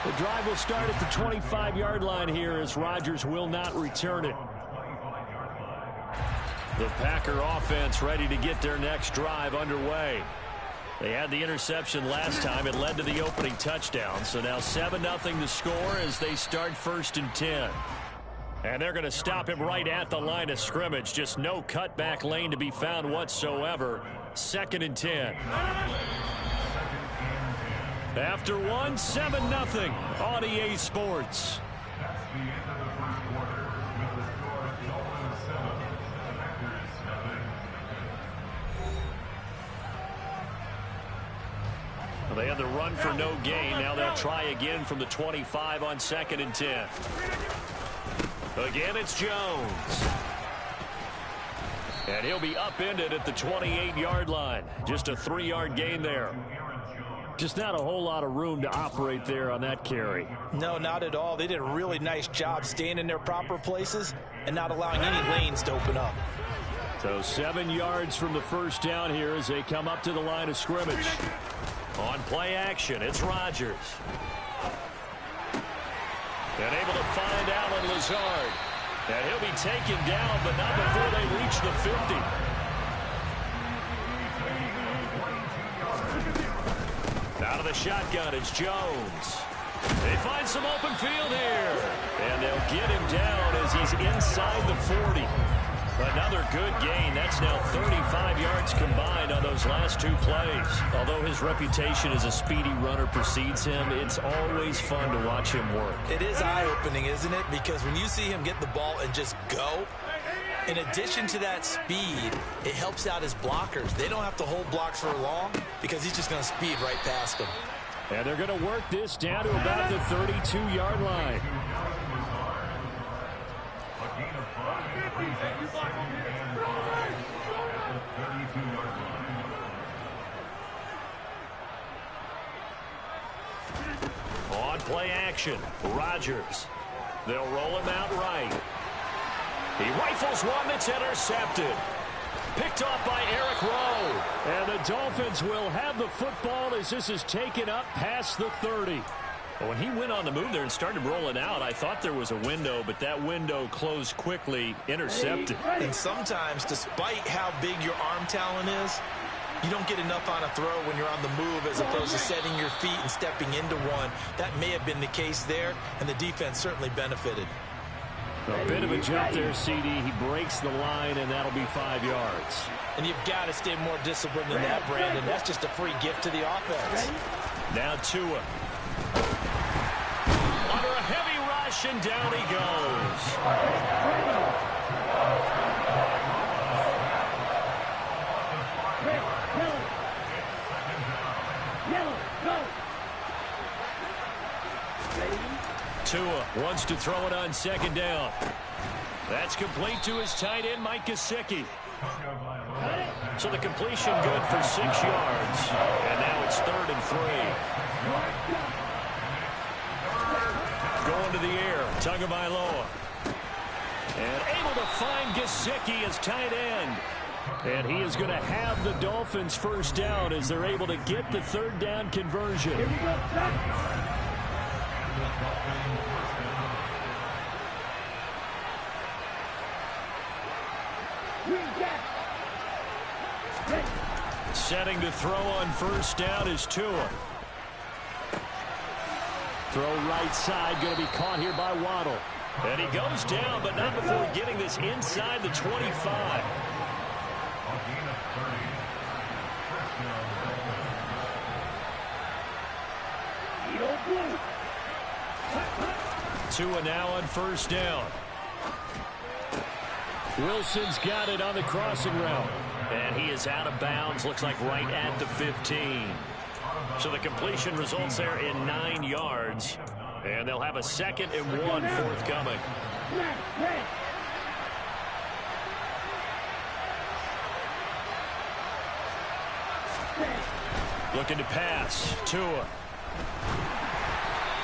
S2: The drive will start at the 25-yard line here as Rodgers will not return it. The Packer offense ready to get their next drive underway. They had the interception last time. It led to the opening touchdown. So now 7-0 the score as they start 1st and 10. And they're going to stop him right at the line of scrimmage. Just no cutback lane to be found whatsoever. 2nd and 10. After 1, 7-0 on EA Sports. They had the run for no gain. Now they'll try again from the 25 on 2nd and 10. Again, it's Jones. And he'll be upended at the 28-yard line. Just a 3-yard gain there. Just not a whole lot of room to operate there on that carry.
S4: No, not at all. They did a really nice job staying in their proper places and not allowing any lanes to open up.
S2: So 7 yards from the first down here as they come up to the line of scrimmage. On play action, it's Rodgers. And able to find Allen Lazard. And he'll be taken down, but not before they reach the 50. Out of the shotgun, it's Jones. They find some open field here. And they'll get him down as he's inside the 40. Another good gain. That's now 35 yards combined on those last 2 plays. Although his reputation as a speedy runner precedes him, it's always fun to watch him work.
S4: It is eye-opening, isn't it? Because when you see him get the ball and just go, in addition to that speed, it helps out his blockers. They don't have to hold blocks for long because he's just going to speed right past them.
S2: And they're going to work this down to about the 32-yard line. On play action, Rodgers. They'll roll him out right. He rifles one that's intercepted. Picked off by Eric Rowe. And the Dolphins will have the football as this is taken up past the 30. When he went on the move there and started rolling out, I thought there was a window, but that window closed quickly, intercepted.
S4: And sometimes, despite how big your arm talent is, you don't get enough on a throw when you're on the move as opposed to setting your feet and stepping into one. That may have been the case there, and the defense certainly benefited.
S2: A bit of a jump there, CD. He breaks the line, and that'll be 5 yards.
S4: And you've got to stay more disciplined than that, Brandon. That's just a free gift to the offense.
S2: Now Tua. Under a heavy rush, and down he goes. Tua wants to throw it on 2nd down. That's complete to his tight end, Mike Gesicki. So the completion good for 6 yards. And now it's 3rd and 3. Going to the air, Tagovailoa. And able to find Gesicki as tight end. And he is going to have the Dolphins first down as they're able to get the third down conversion.
S6: Here we go, set.
S2: Setting to throw on first down is Tua. Throw right side, going to be caught here by Waddle. And he goes down, but not before getting this inside the 25. Tua now on first down. Wilson's got it on the crossing route. And he is out of bounds, looks like right at the 15. So the completion results there in 9 yards. And they'll have a 2nd and 1 forthcoming. Looking to pass. Tua.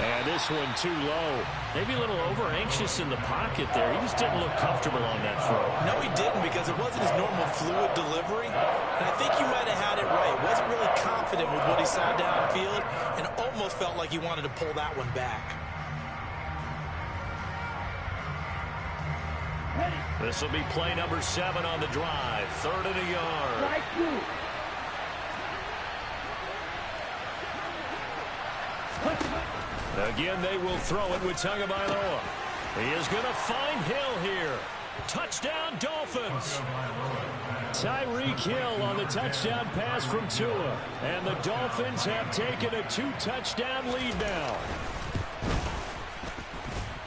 S2: And this one too low. Maybe a little over-anxious in the pocket there. He just didn't look comfortable on that throw.
S3: No, he didn't, because it wasn't his normal fluid delivery. And I think he might have had it right. Wasn't really confident with what he saw downfield and almost felt like he wanted to pull that one back.
S2: This will be play number 7 on the drive. 3rd and a yard. Again, they will throw it with Tagovailoa. He is going to find Hill here. Touchdown, Dolphins. Tyreek Hill on the touchdown pass from Tua. And the Dolphins have taken a 2-touchdown lead now.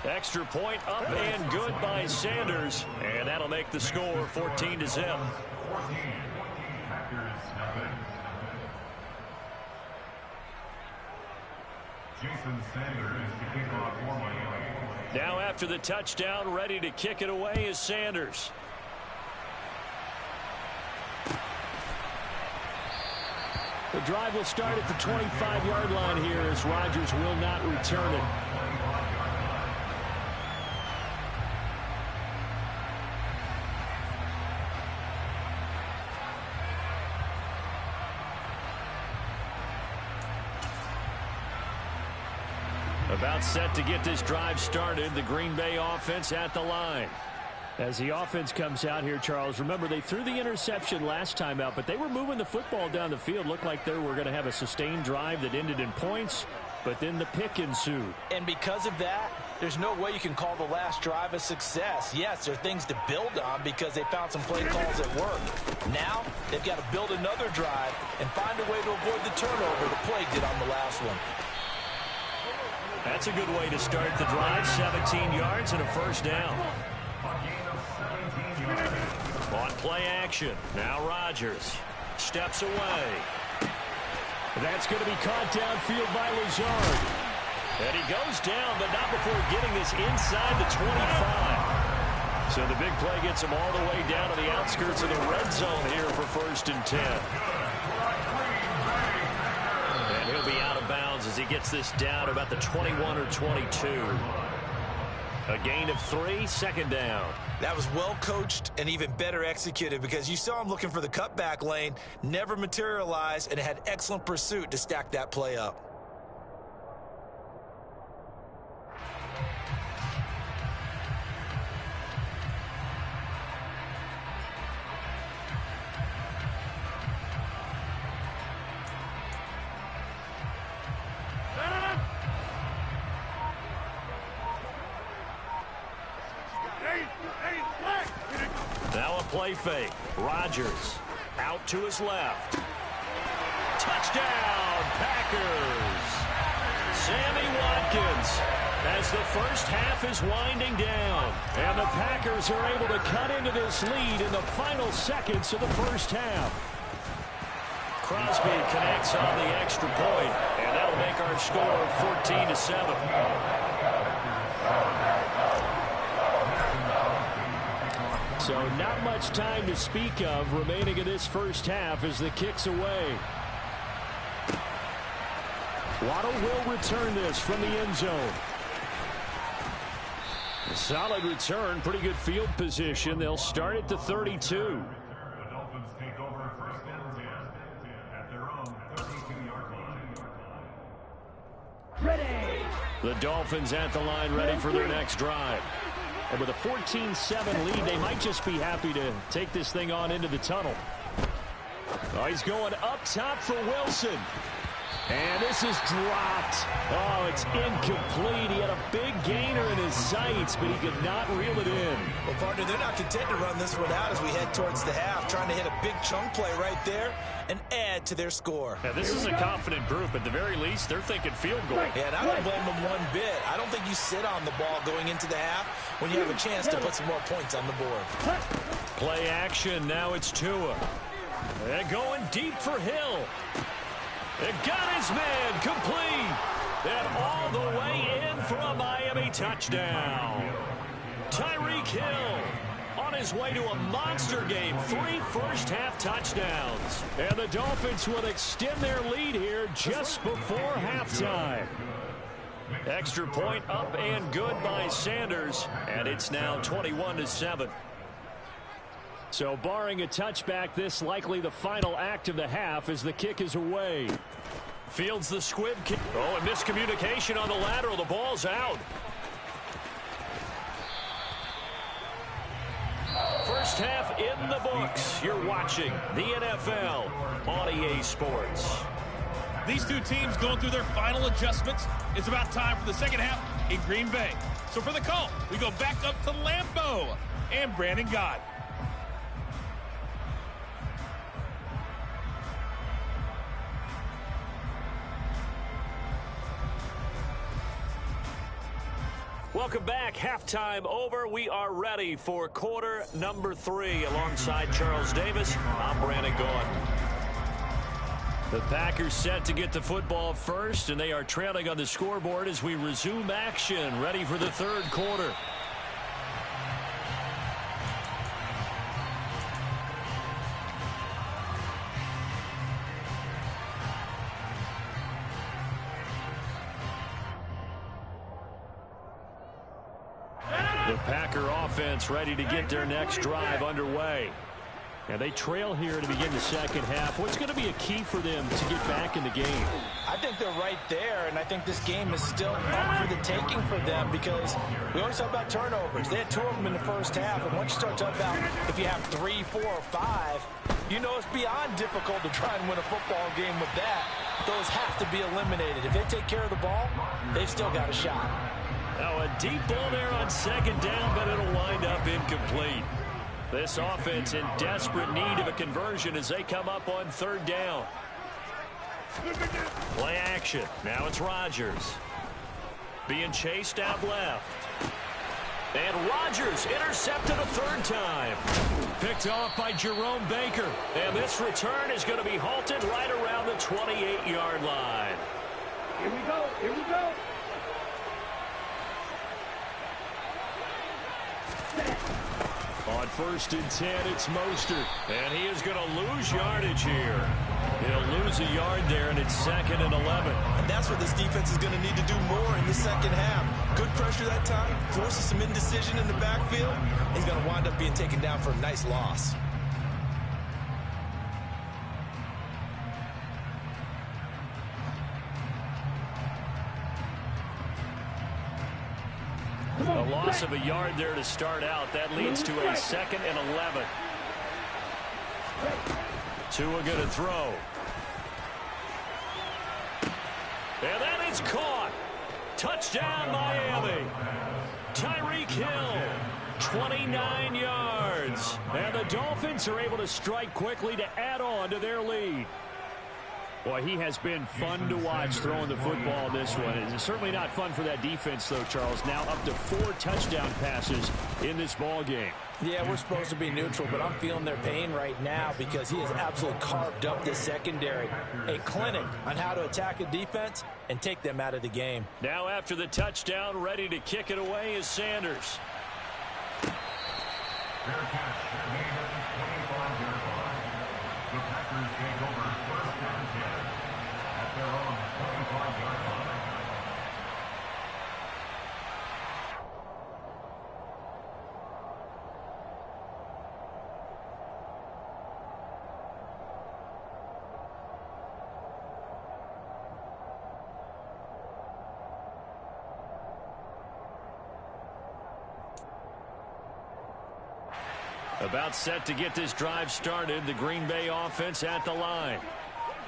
S2: Extra point up and good by Sanders. And that'll make the score 14-0. Now after the touchdown, ready to kick it away is Sanders. The drive will start at the 25-yard line here as Rodgers will not return it. About set to get this drive started. The Green Bay offense at the line. As the offense comes out here, Charles, remember they threw the interception last time out, but they were moving the football down the field. Looked like they were going to have a sustained drive that ended in points, but then the pick ensued.
S4: And because of that, there's no way you can call the last drive a success. Yes, there are things to build on because they found some play calls that worked. Now they've got to build another drive and find a way to avoid the turnover the play did on the last one.
S2: That's a good way to start the drive. 17 yards and a first down. On play action. Now Rodgers steps away. That's going to be caught downfield by Lazard. And he goes down, but not before getting this inside the 25. So the big play gets him all the way down to the outskirts of the red zone here for 1st and 10. And he'll be out of bounds as he gets this down about the 21 or 22. A gain of 3, 2nd down.
S3: That was well coached and even better executed because you saw him looking for the cutback lane, never materialized, and had excellent pursuit to stack that play up.
S2: Now a play fake. Rodgers out to his left. Touchdown, Packers. Sammy Watkins as the first half is winding down. And the Packers are able to cut into this lead in the final seconds of the first half. Crosby connects on the extra point, and that'll make our score 14-7. So not much time to speak of remaining in this first half as the kick's away. Waddle will return this from the end zone. A solid return, pretty good field position. They'll start at the 32.
S6: Ready.
S2: The Dolphins at the line, ready for their next drive. And with a 14-7 lead, they might just be happy to take this thing on into the tunnel. Oh, he's going up top for Wilson. And this is dropped. Oh, it's incomplete. He had a big gainer in his sights, but he could not reel it in.
S3: Well, partner, they're not content to run this one out as we head towards the half, trying to hit a big chunk play right there and add to their score.
S2: Yeah, this is a confident group. At the very least, they're thinking field goal.
S3: Yeah, and I don't blame them one bit. I don't think you sit on the ball going into the half when you have a chance to put some more points on the board.
S2: Play action. Now it's Tua. They're going deep for Hill. It got his man complete. And all the way in for a Miami touchdown. Tyreek Hill on his way to a monster game. 3 first-half touchdowns. And the Dolphins will extend their lead here just before halftime. Extra point up and good by Sanders. And it's now 21-7. So barring a touchback, this likely the final act of the half as the kick is away. Fields the squib kick. Oh, and miscommunication on the lateral. The ball's out. First half in the books. You're watching the NFL on EA Sports.
S5: These two teams going through their final adjustments. It's about time for the second half in Green Bay. So for the call, we go back up to Lambeau and Brandon Gott.
S2: Welcome back. Halftime over. We are ready for quarter number 3. Alongside Charles Davis, I'm Brandon Gott. The Packers set to get the football first, and they are trailing on the scoreboard as we resume action, ready for the third quarter. The Packer offense ready to get their next drive underway. And they trail here to begin the second half. What's going to be a key for them to get back in the game?
S4: I think they're right there, and I think this game is still up for the taking for them because we always talk about turnovers. They had 2 of them in the first half, and once you start talking about if you have 3, 4, or 5, you know it's beyond difficult to try and win a football game with that. Those have to be eliminated. If they take care of the ball, they've still got a shot.
S2: Now a deep ball there on second down, but it'll wind up incomplete. This offense in desperate need of a conversion as they come up on third down. Play action. Now it's Rodgers. Being chased out left. And Rodgers intercepted a third time. Picked off by Jerome Baker. And this return is going to be halted right around the 28-yard line.
S6: Here we go. Here we go.
S2: On 1st and 10, it's Mostert. And he is going to lose yardage here. He'll lose a yard there, and it's 2nd and 11.
S3: And that's what this defense is going to need to do more in the second half. Good pressure that time, forces some indecision in the backfield. He's going to wind up being taken down for a nice loss.
S2: A loss of a yard there to start out. That leads to a 2nd and 11. Tua going to throw. And that is caught. Touchdown, Miami. Tyreek Hill, 29 yards. And the Dolphins are able to strike quickly to add on to their lead. Boy, he has been fun to watch throwing the football this one. It's certainly not fun for that defense, though, Charles. Now up to 4 touchdown passes in this ball game.
S4: Yeah, we're supposed to be neutral, but I'm feeling their pain right now because he has absolutely carved up the secondary. A clinic on how to attack a defense and take them out of the game.
S2: Now after the touchdown, ready to kick it away is Sanders. About set to get this drive started. The Green Bay offense at the line.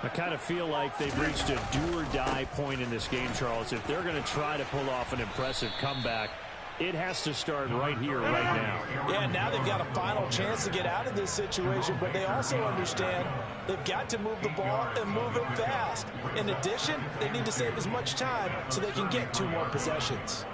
S9: I kind of feel like they've reached a do-or-die point in this game, Charles. If they're going to try to pull off an impressive comeback, it has to start right here, right now.
S4: Yeah, now they've got a final chance to get out of this situation, but they also understand they've got to move the ball and move it fast. In addition, they need to save as much time so they can get 2 more possessions.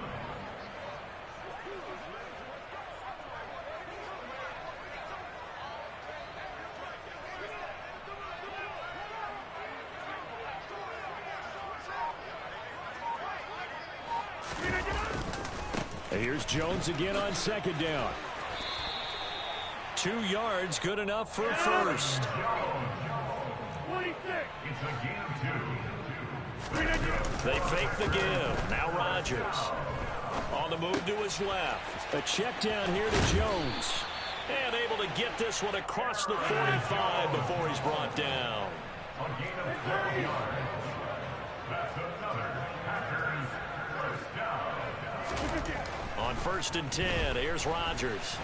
S2: Here's Jones again on second down. 2 yards, good enough for a first.
S6: 26. It's a gain of 2.
S2: They fake the give. Now Rodgers. On the move to his left. A check down here to Jones. And able to get this one across the 45 before he's brought down.
S6: A gain of 4 yards. That's another Packers first down.
S2: On 1st and 10, here's Rodgers.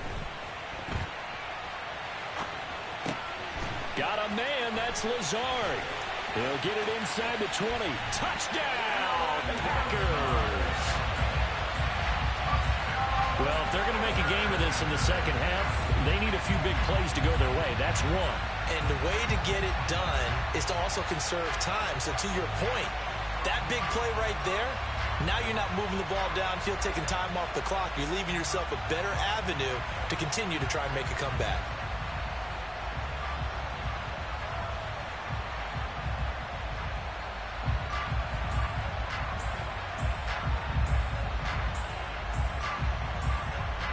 S2: Got a man, that's Lazard. He'll get it inside the 20. Touchdown, Packers. Well, if they're going to make a game of this in the second half, they need a few big plays to go their way. That's one.
S3: And the way to get it done is to also conserve time. So to your point, that big play right there, now you're not moving the ball downfield, taking time off the clock. You're leaving yourself a better avenue to continue to try and make a comeback.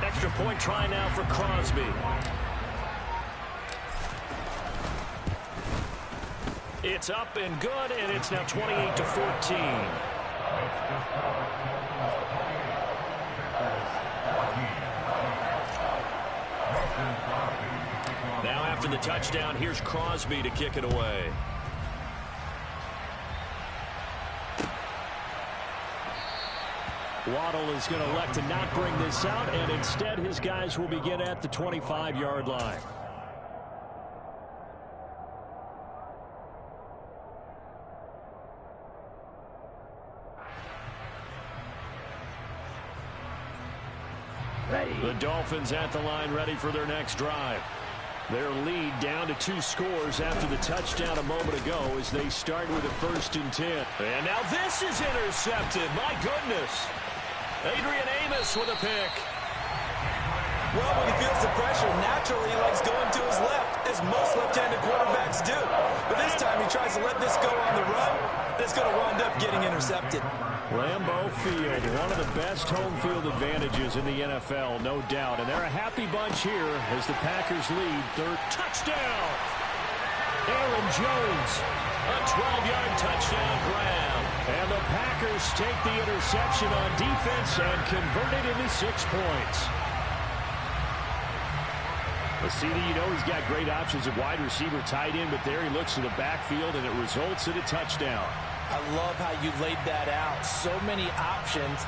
S2: Extra point try now for Crosby. It's up and good, and it's now 28-14. Now after the touchdown, here's Crosby to kick it away.
S9: Waddle is going to elect to not bring this out, and instead his guys will begin at the 25-yard line.
S2: The Dolphins at the line, ready for their next drive. Their lead down to 2 scores after the touchdown a moment ago as they start with a 1st and 10. And now this is intercepted. My goodness. Adrian Amos with a pick.
S4: Well, when he feels the pressure, naturally he likes going to his left, as most left-handed quarterbacks do. But this time he tries to let this go on the run, and it's going to wind up getting intercepted.
S2: Lambeau Field, one of the best home field advantages in the NFL, no doubt. And they're a happy bunch here as the Packers lead. 3rd touchdown. Aaron Jones, a 12-yard touchdown grab. And the Packers take the interception on defense and convert it into 6 points.
S9: Well, CD, you know he's got great options at wide receiver, tight end, but there he looks to the backfield, and it results in a touchdown.
S4: I love how you laid that out. So many options.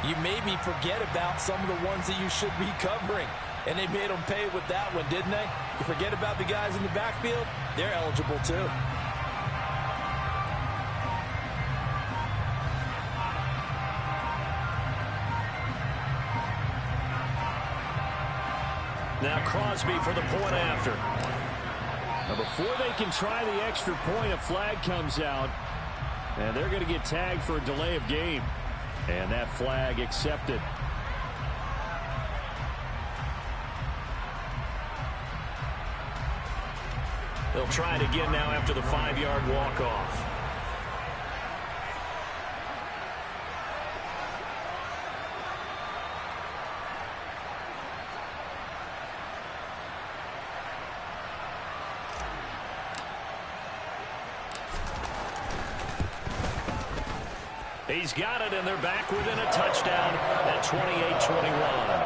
S4: You maybe forget about some of the ones that you should be covering. And they made them pay with that one, didn't they? You forget about the guys in the backfield, they're eligible too.
S2: Now Crosby for the point after.
S9: Now before they can try the extra point, a flag comes out. And they're going to get tagged for a delay of game. And that flag accepted.
S2: They'll try it again now after the 5-yard walk-off. He's got it, and they're back within a touchdown at 28-21.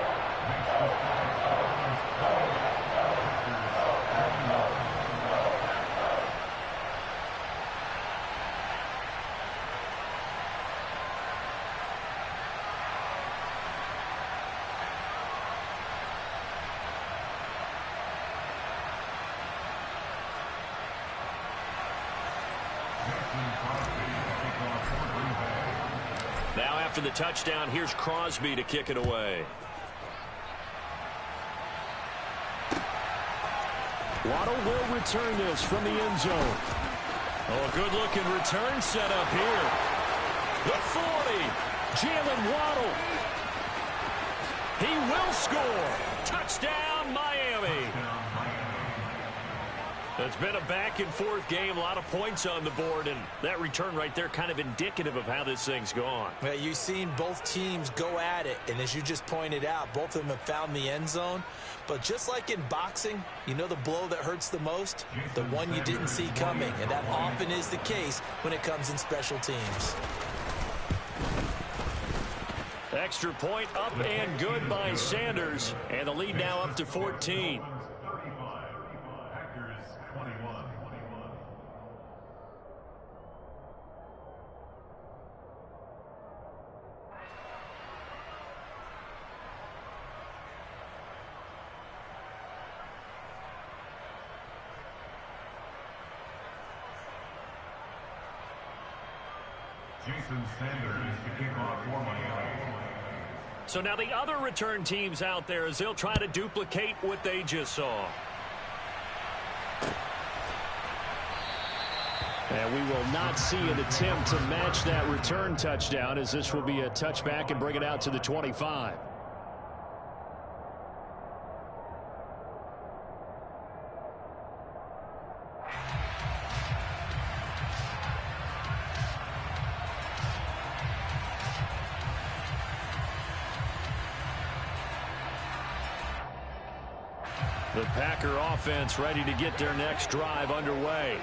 S2: after the touchdown. Here's Crosby to kick it away.
S9: Waddle will return this from the end zone.
S2: Oh, a good-looking return set up here. The 40. Jalen Waddle. He will score. Touchdown, Miami. It's been a back-and-forth game, a lot of points on the board, and that return right there kind of indicative of how this thing's gone.
S3: Well, you've seen both teams go at it, and as you just pointed out, both of them have found the end zone. But just like in boxing, you know the blow that hurts the most? The one you didn't see coming, and that often is the case when it comes in special teams.
S2: Extra point up and good by Sanders, and the lead now up to 14. So now the other return teams out there as they'll try to duplicate what they just saw.
S9: And we will not see an attempt to match that return touchdown, as this will be a touchback and bring it out to the 25.
S2: The Packer offense ready to get their next drive underway.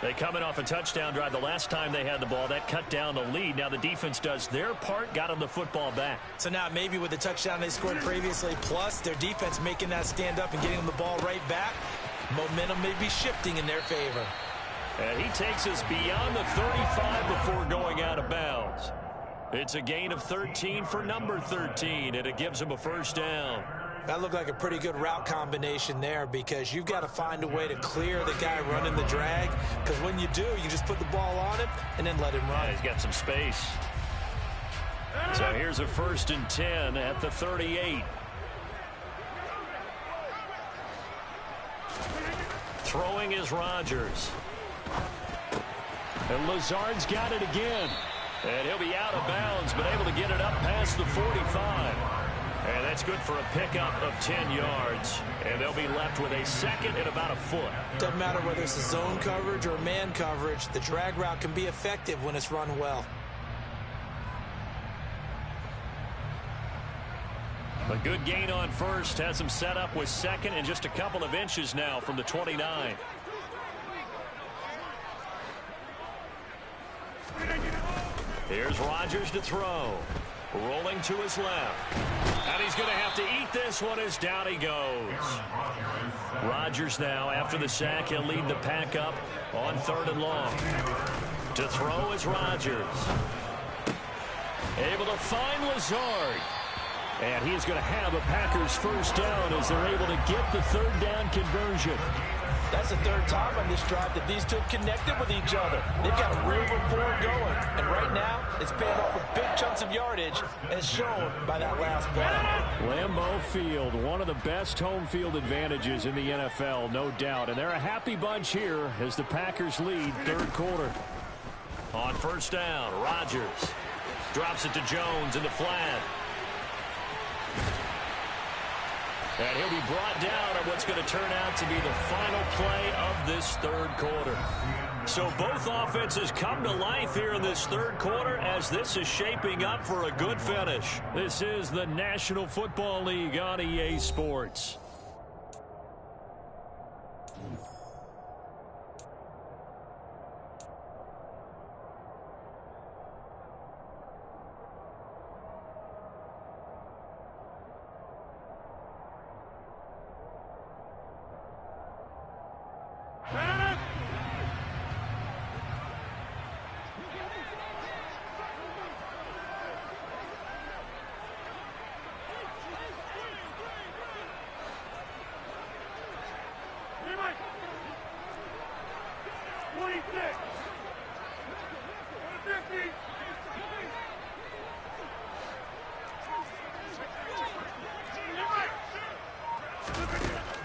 S2: They coming off a touchdown drive the last time they had the ball. That cut down the lead. Now the defense does their part, got them the football back.
S3: So now maybe with the touchdown they scored previously, plus their defense making that stand up and getting them the ball right back, momentum may be shifting in their favor.
S2: And he takes us beyond the 35 before going out of bounds. It's a gain of 13 for number 13, and it gives him a first down.
S3: That looked like a pretty good route combination there, because you've got to find a way to clear the guy running the drag, because when you do, you just put the ball on him and then let him run.
S2: Yeah, he's got some space. So here's a 1st and 10 at the 38. Throwing is Rodgers.
S9: And Lazard's got it again.
S2: And he'll be out of bounds, but able to get it up past the 45. And that's good for a pickup of 10 yards. And they'll be left with a second and about a foot.
S3: Doesn't matter whether it's a zone coverage or man coverage, the drag route can be effective when it's run well.
S2: A good gain on first has him set up with second and just a couple of inches now from the 29. Here's Rodgers to throw. Rolling to his left. And he's going to have to eat this one as down he goes. Rodgers now, after the sack, he'll lead the pack up on 3rd and long. To throw is Rodgers. Able to find Lazard. And he is going to have a Packers first down as they're able to get the 3rd down conversion.
S3: That's the 3rd time on this drive that these two have connected with each other. They've got a real rapport going. And right now, it's paying off with big chunks of yardage, as shown by that last play.
S9: Lambeau Field, one of the best home field advantages in the NFL, no doubt. And they're a happy bunch here as the Packers lead 3rd quarter.
S2: On 1st down, Rodgers drops it to Jones in the flat. And he'll be brought down on what's going to turn out to be the final play of this 3rd quarter. So both offenses come to life here in this 3rd quarter as this is shaping up for a good finish.
S9: This is the National Football League on EA Sports.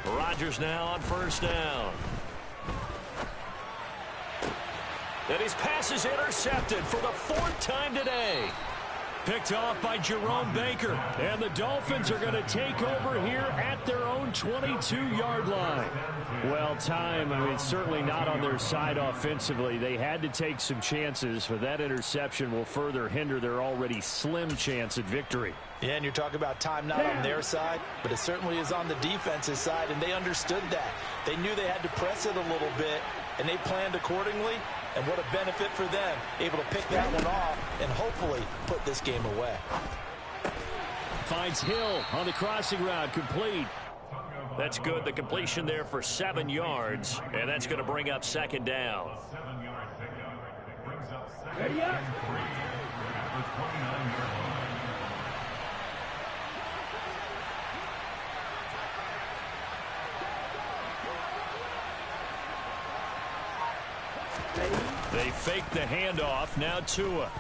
S2: Rodgers now on first down. And his pass is intercepted for the 4th time today. Picked off by Jerome Baker. And the Dolphins are going to take over here at their own 22-yard line. Well, certainly not on their side offensively. They had to take some chances, but that interception will further hinder their already slim chance at victory.
S4: Yeah, and you're talking about time not on their side, but it certainly is on the defense's side, and they understood that. They knew they had to press it a little bit, and they planned accordingly. And what a benefit for them, able to pick that one off and hopefully put this game away.
S2: Finds Hill on the crossing route, complete. That's good, the completion there for 7 yards, and that's going to bring up 2nd down.
S6: 7-yard pickup brings up 2nd and 3 at the 29-yard line.
S2: They fake the handoff. Now Tua.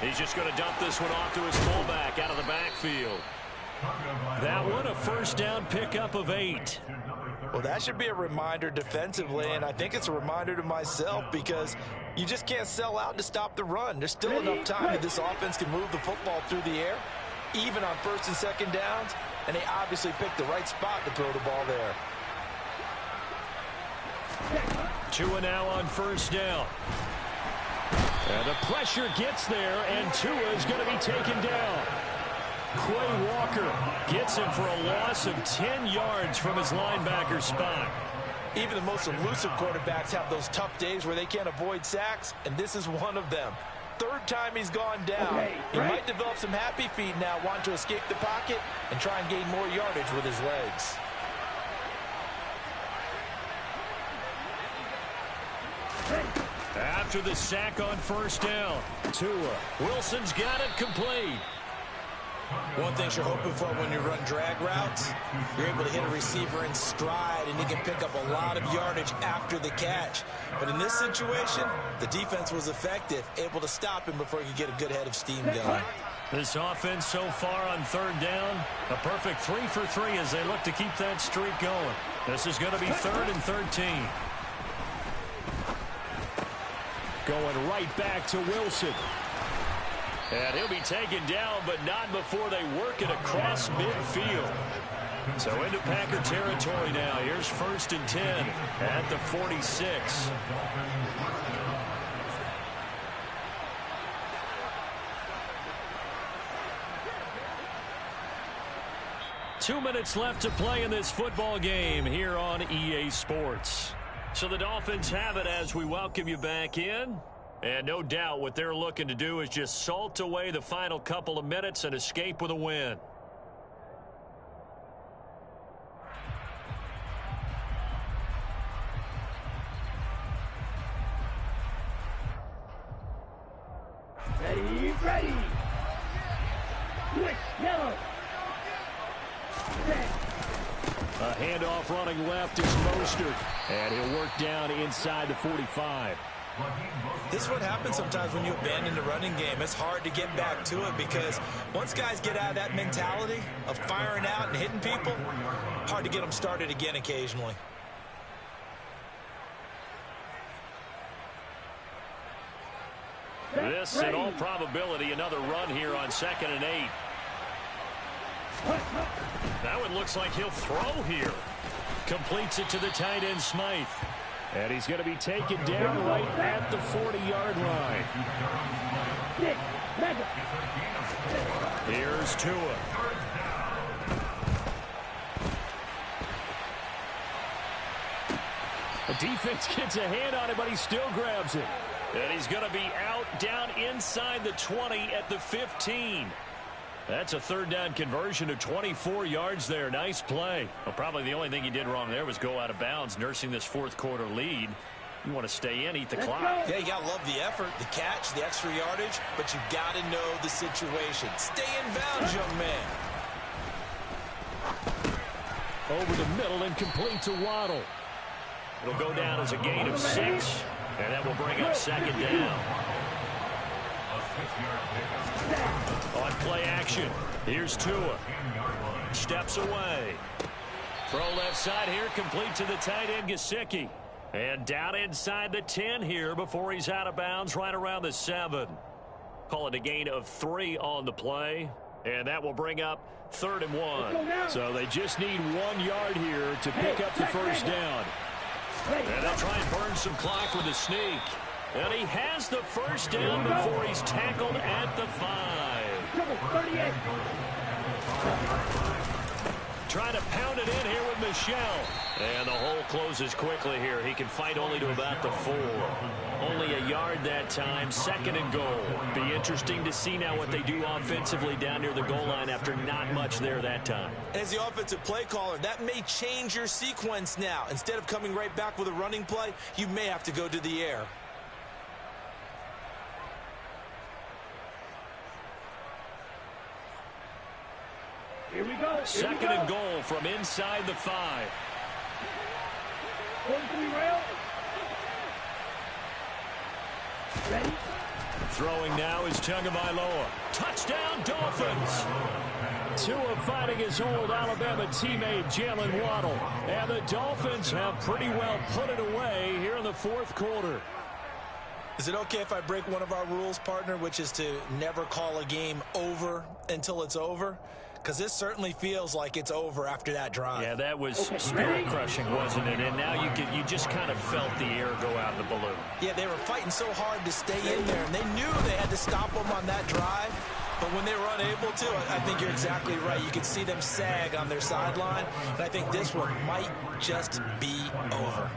S2: He's just going to dump this one off to his fullback out of the backfield. That one a first down pickup of 8.
S4: Well, that should be a reminder defensively, and I think it's a reminder to myself because you just can't sell out to stop the run. There's still enough time that this offense can move the football through the air, even on 1st and 2nd downs, and they obviously picked the right spot to throw the ball there.
S2: Tua now on first down. And the pressure gets there, and Tua is going to be taken down. Quay Walker gets him for a loss of 10 yards from his linebacker spot.
S4: Even the most elusive quarterbacks have those tough days where they can't avoid sacks, and this is one of them. 3rd time he's gone down. He might develop some happy feet now, wanting to escape the pocket and try and gain more yardage with his legs.
S2: After the sack on first down, Tua. Wilson's got it complete.
S3: One thing you're hoping for when you run drag routes, you're able to hit a receiver in stride, and he can pick up a lot of yardage after the catch. But in this situation, the defense was effective, able to stop him before he could get a good head of steam going.
S2: This offense so far on 3rd down, a perfect 3 for 3 as they look to keep that streak going. This is going to be 3rd and 13. Going right back to Wilson. And he'll be taken down, but not before they work it across midfield. So into Packer territory now. Here's 1st and 10 at the 46. 2 minutes left to play in this football game here on EA Sports. So the Dolphins have it as we welcome you back in. And no doubt what they're looking to do is just salt away the final couple of minutes and escape with a win.
S10: Ready. Switch, yellow.
S2: A handoff running left is Mostert. And he'll work down inside the 45.
S3: This is what happens sometimes when you abandon the running game. It's hard to get back to it because once guys get out of that mentality of firing out and hitting people, hard to get them started again occasionally.
S2: This, in all probability, another run here on 2nd and 8. That one looks like he'll throw here. Completes it to the tight end, Smythe. And he's going to be taken down right at the 40-yard line. Here's Tua. The defense gets a hand on it, but he still grabs it. And he's going to be out down inside the 20 at the 15. That's a 3rd down conversion of 24 yards there. Nice play. Well, probably the only thing he did wrong there was go out of bounds, nursing this 4th quarter lead. You want to stay in, eat the clock.
S3: Yeah, you got to love the effort, the catch, the extra yardage, but you got to know the situation. Stay in bounds, young man.
S2: Over the middle and complete to Waddle. It'll go down as a gain of 6, and that will bring up 2nd down. On play action, here's Tua. Steps away. Throw left side here, complete to the tight end, Gesicki. And down inside the 10 here before he's out of bounds, right around the 7. Call it a gain of 3 on the play. And that will bring up 3rd and 1.
S9: So they just need 1 yard here to pick up the first down.
S2: And they'll try and burn some clock with a sneak. And he has the first down before he's tackled at the 5.
S10: 38.
S2: Trying to pound it in here with Michel. And the hole closes quickly here. He can fight only to about the 4. Only a yard that time, 2nd and goal. Be interesting to see now what they do offensively down near the goal line after not much there that time.
S3: As the offensive play caller, that may change your sequence now. Instead of coming right back with a running play, you may have to go to the air.
S10: Here we go.
S2: 2nd and goal from inside the 5.
S10: Going to be rail. Ready?
S2: Throwing now is Tagovailoa. Touchdown, Dolphins. Tua fighting his old Alabama teammate Jalen Waddle. And the Dolphins have pretty well put it away here in the 4th quarter.
S3: Is it okay if I break one of our rules, partner, which is to never call a game over until it's over? Because this certainly feels like it's over after that drive.
S2: Yeah, that was spirit-crushing, wasn't it? And now you just kind of felt the air go out of the balloon.
S3: Yeah, they were fighting so hard to stay in there, and they knew they had to stop them on that drive. But when they were unable to, I think you're exactly right. You could see them sag on their sideline, and I think this one might just be over.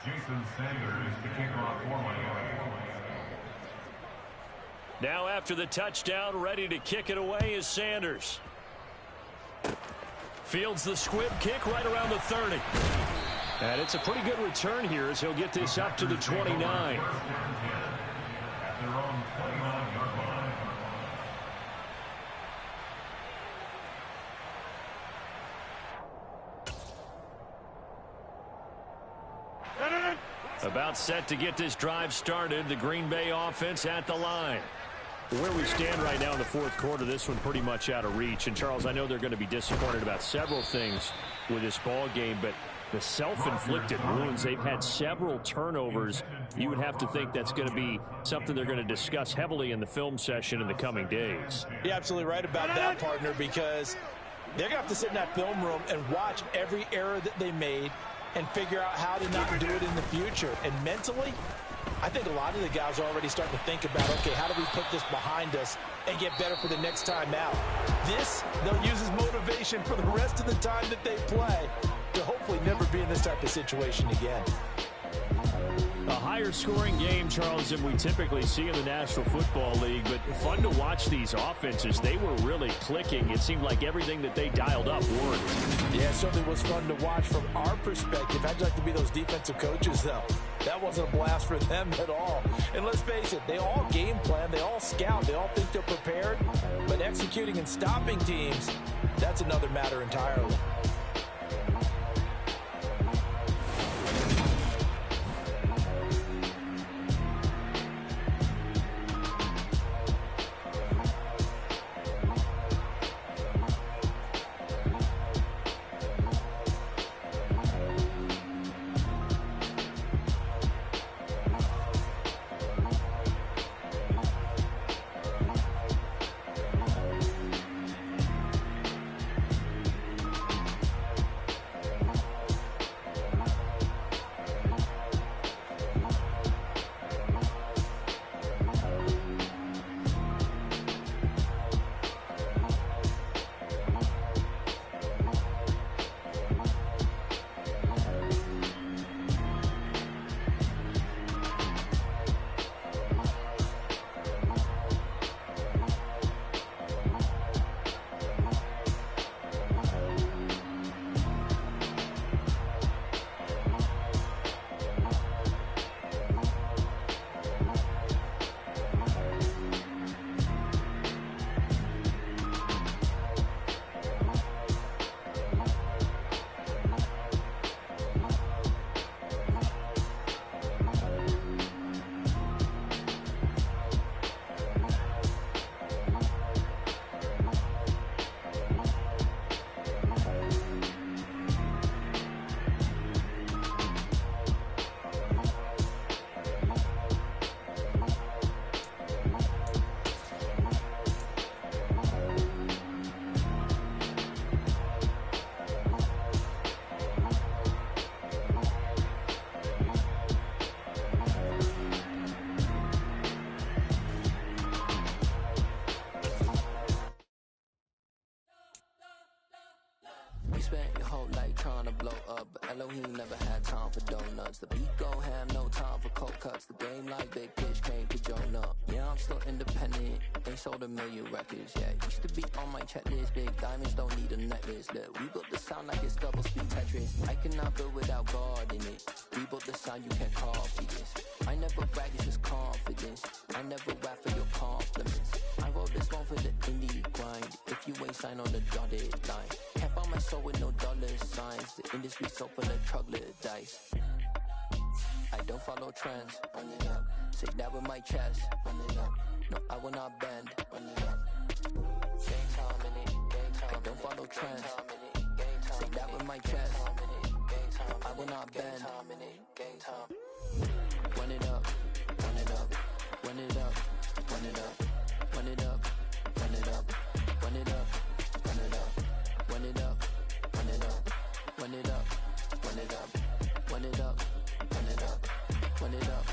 S6: Jason Sanders to kick off for Miami.
S2: Now after the touchdown, ready to kick it away is Sanders. Fields the squib kick right around the 30. And it's a pretty good return here as he'll get this up to the 29.
S6: At their own 29-yard line.
S2: About set to get this drive started. The Green Bay offense at the line.
S9: Where we stand right now in the 4th quarter, this one pretty much out of reach. And, Charles, I know they're going to be disappointed about several things with this ball game, but the self-inflicted wounds, they've had several turnovers. You would have to think that's going to be something they're going to discuss heavily in the film session in the coming days.
S4: You're absolutely right about that, partner, because they're going to have to sit in that film room and watch every error that they made and figure out how to not do it in the future. And mentally, I think a lot of the guys are already starting to think about, okay, how do we put this behind us and get better for the next time out? This, they'll use as motivation for the rest of the time that they play to hopefully never be in this type of situation again.
S9: A higher scoring game, Charles, than we typically see in the National Football League, but fun to watch these offenses. They were really clicking. It seemed like everything that they dialed up worked.
S4: Yeah, it certainly was fun to watch from our perspective. How'd you like to be those defensive coaches, though? That wasn't a blast for them at all. And let's face it, they all game plan, they all scout, they all think they're prepared, but executing and stopping teams, that's another matter entirely.
S1: spent your whole life trying to blow up, but Elohim never had time for donuts. The beat go ham, no time for cold cuts. The game like Big Pitch came to Jonah. Yeah, I'm still independent, ain't sold a million records. Yeah, used to be on my checklist. Big diamonds don't need a necklace. Look, we built the sound like it's double speed Tetris. I cannot build without God in it. We built the sound, you can't copy this. I never brag, it's just confidence. I never rap for your compliments. I wrote this one for the indie grind. If you ain't signed on the dotted line, can't buy my soul with no dollar signs. The industry so full of troglodytes. I don't follow trends. Run it up. Say that with my chest. Run it up. No, I will not bend. Run it up. Game time in it. Game time. I don't follow trends. Say that with my chest. I will not bend. Game time. Run it up. Run it up. Run it up. Run it up. Run it up. Run it up. Run it up. Run it up. Run it up. Run it up. Run it up. Run it up. Run it up. Run it up. Run it up.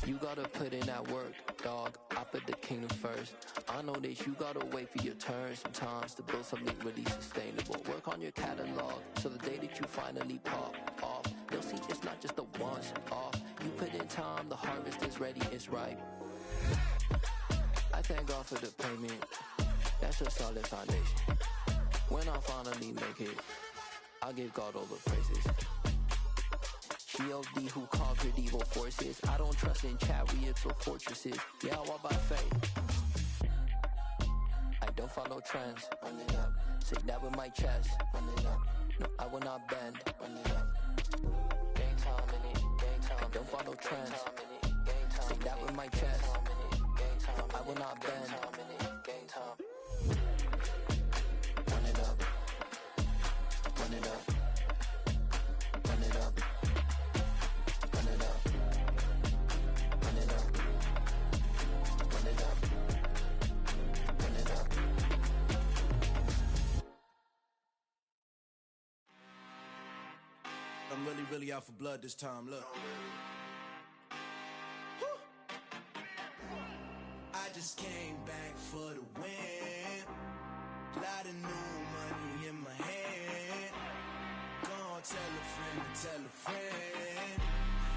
S1: You gotta put in that work, dog. I put the kingdom first. I know that you gotta wait for your turn sometimes to build something really sustainable. Work on your catalog so the day that you finally pop off, they'll see it's not just a once off. You put in time, the harvest is ready, it's ripe. I thank God for the payment. That's a solid foundation. When I finally make it, I'll give God all the praises. G.O.D. who conquered evil forces. I don't trust in chariots or fortresses. Yeah, I walk by faith. I don't follow trends. Run it up. Say that with my chest. Run it up. No, I will not bend. Run it up. Game time in it. Game time. I don't follow trends. Say that with my chest. I will not bend. Game time. Run it up. Run it up. Run it up. Run it up. Run it up. Run it up. Run it up.
S7: I'm really out for blood this time, look. I just came back for the win. Lot of new money in my hand. Gonna tell a friend.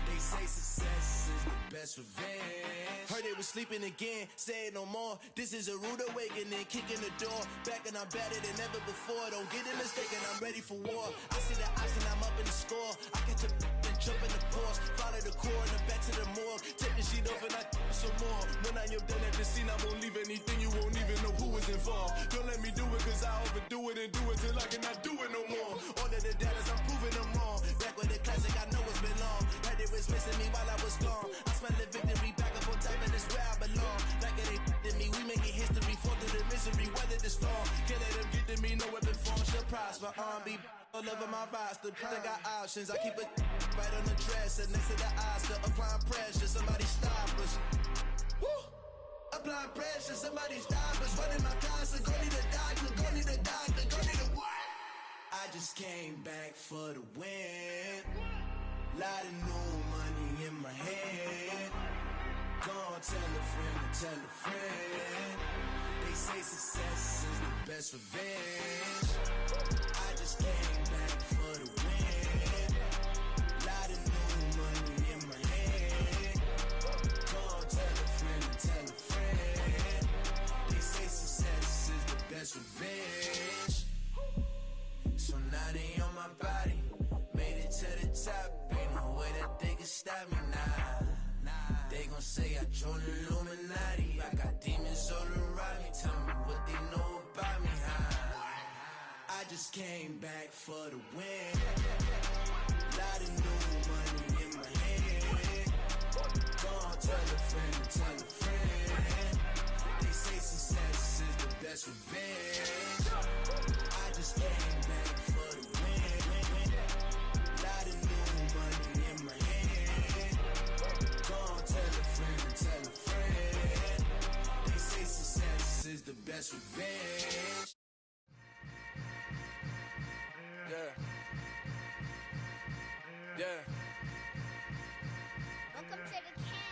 S7: They say success is the best revenge. Heard they was sleeping again, say it no more. This is a rude awakening, kicking the door. Back and I'm better than ever before. Don't get it mistaken, I'm ready for war. I see the option, I'm up in the score. I catch a and jump in the Porsche. Follow the core and the back to the morgue. Take the sheet off and I some more. When I am done at the scene, I won't leave anything. You won't even know who was involved. Don't let me do it cause I overdo it and do it till I cannot do it no more. All of the doubters, I'm proving them wrong. Back with the classic, I know it's been long. Heard it was missing me while I was gone. I smell the victory back up on top and it's where I belong. Like it ain't to me, we making history. Fall through the misery, weather the storm. Can't let them get to me, no weapon form shall prosper. Be all over my roster, I got options. I keep it right on the dresser, next to the Oscar. Applying pressure, somebody stop us. Woo! Applying pressure, somebody stop us. Running my concert, go need a doctor, go need a doctor, go need a what? I just came back for the win. Lot of new money in my hand. Gonna tell a friend. They say success is the best revenge. I just came back for the win. Lot of new money in my hand. Gonna tell a friend. They say success is the best revenge. So now they on my body. Made it to the top. Ain't no way that they can stop me now. They gon' say I joined the Illuminati. I got demons all around me. Tell me what they know about me, huh? I just came back for the win. Lot of new money in my hand. Gonna tell a friend. They say success is the best revenge. I just came back for the win. Lot of new money in my hand. Gonna tell a friend. They say success is the best revenge. Yeah.
S11: Welcome to the camp.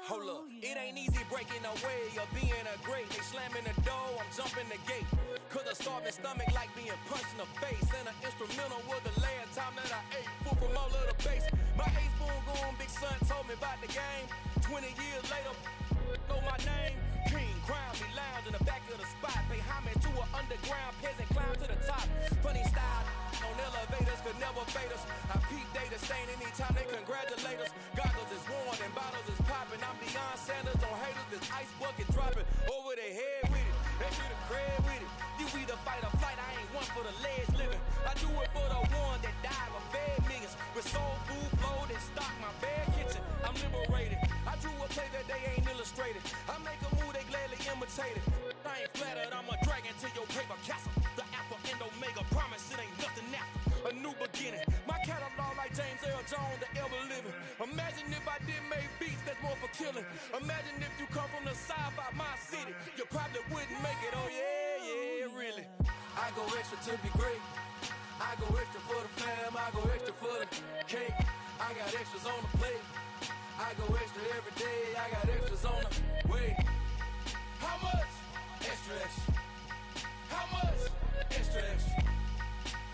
S12: Hold up, it ain't easy breaking away or being a great. They slamming the door, I'm jumping the gate. Cause a starving stomach like being punched in the face. And an instrumental was the last time that I ate food from all of the base. My ace boom goon, big son told me about the game. 20 years later, know my name. King, crown me, lounge in the back of the spot. Pay homage to an underground peasant, climb to the top. Funny style on elevators could never fade us. I peep data stain anytime they congratulate us. Goggles is worn and bottles is popping. I'm Deion Sanders on haters, this ice bucket dropping over their head with it. They should have cred with it. You either fight or flight, I ain't one for the legs living. I do it for the one that died or fed millions. With soul food flowed and stock my bare kitchen. I'm liberated. I drew a play that they ain't illustrated. I make a move, they gladly imitate it. I ain't flattered, I'm a dragon to your paper castle. The alpha and omega, promise it ain't nothing after. A new beginning. My catalog like James Earl Jones, the ever living. Imagine if I did make beats that's more for killing. Imagine if you come from the side by my city. You probably wouldn't make it, oh yeah, really. I go extra to be great. I go extra for the fam, I go extra for the cake. I got extras on the plate. I go extra every day, I got extras on the way. How much? Extra, extra. How much? Extra, extra.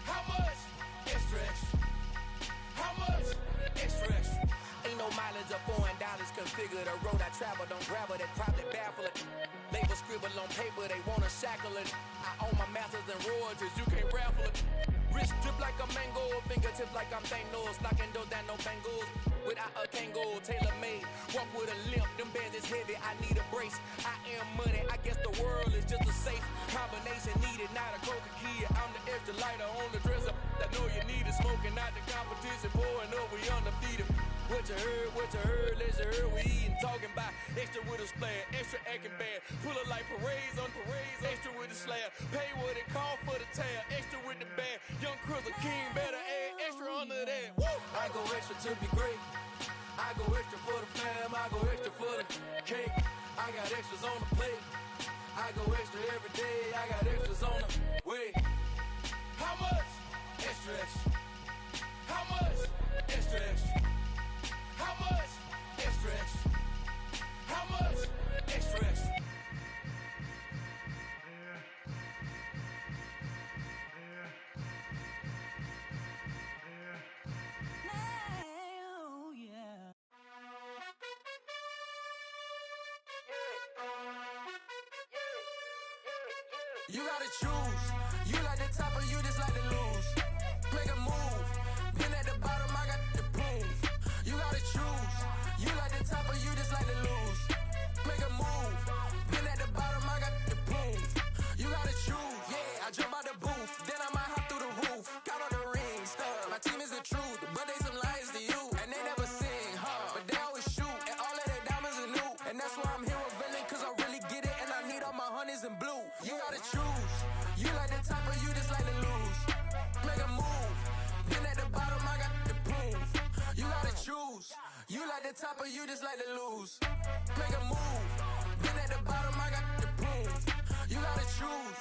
S12: How much? Extra, extra. How much? Extra, extra. Ain't no mileage of $4 configure the road I travel. Don't grab it, that probably baffle it. Label scribble on paper, they wanna shackle it. I own my masters and royalties, you can't raffle it. Wrist drip like a mango, fingertips like I'm Thanos. Knocking those down, no bangles. Without a Kango, tailor-made. Walk with a limp, them bands is heavy, I need a brace. I am money, I guess the world is just a safe combination needed, not a coca kid. I'm the extra lighter on the dresser. I know you need it, smoking out the competition, pouring up, we undefeated. What you heard, let's heard, we eating, talking about extra with a splash, extra acting bad. Pull it like parades on parades, extra with the slab. Pay what it cost for the tab, extra with the bag. Young Cruiser King, better add extra under that. Woo! I go extra to be great. I go extra for the fam, I go extra for the cake. I got extras on the plate. I go extra every day, I got extras on the way. How much? Extra, extra. How much? Extra, extra. How much? Extra, extra. How much? Extra, extra. You gotta choose. You like the top or you just like to lose. Make a move. Been at the bottom, I got the boom. You gotta choose. You like the top or you just like to lose. Make a move. Been at the bottom, I got the boom. You gotta choose. Yeah, I jump out the booth. Then I might hop through the roof. Count all the rings. My team is the truth, but they some liars to you. And they never sing, but they always shoot. And all of their diamonds are new. And that's why I'm here with villain, cause I really get it. And I need all my honeys in blue. You gotta choose. You like the top or you just like to lose. Make a move. Been at the bottom, I got the boom. You gotta choose. You like the top or you just like to lose. Make a move. Been at the bottom, I got the boom. You gotta choose.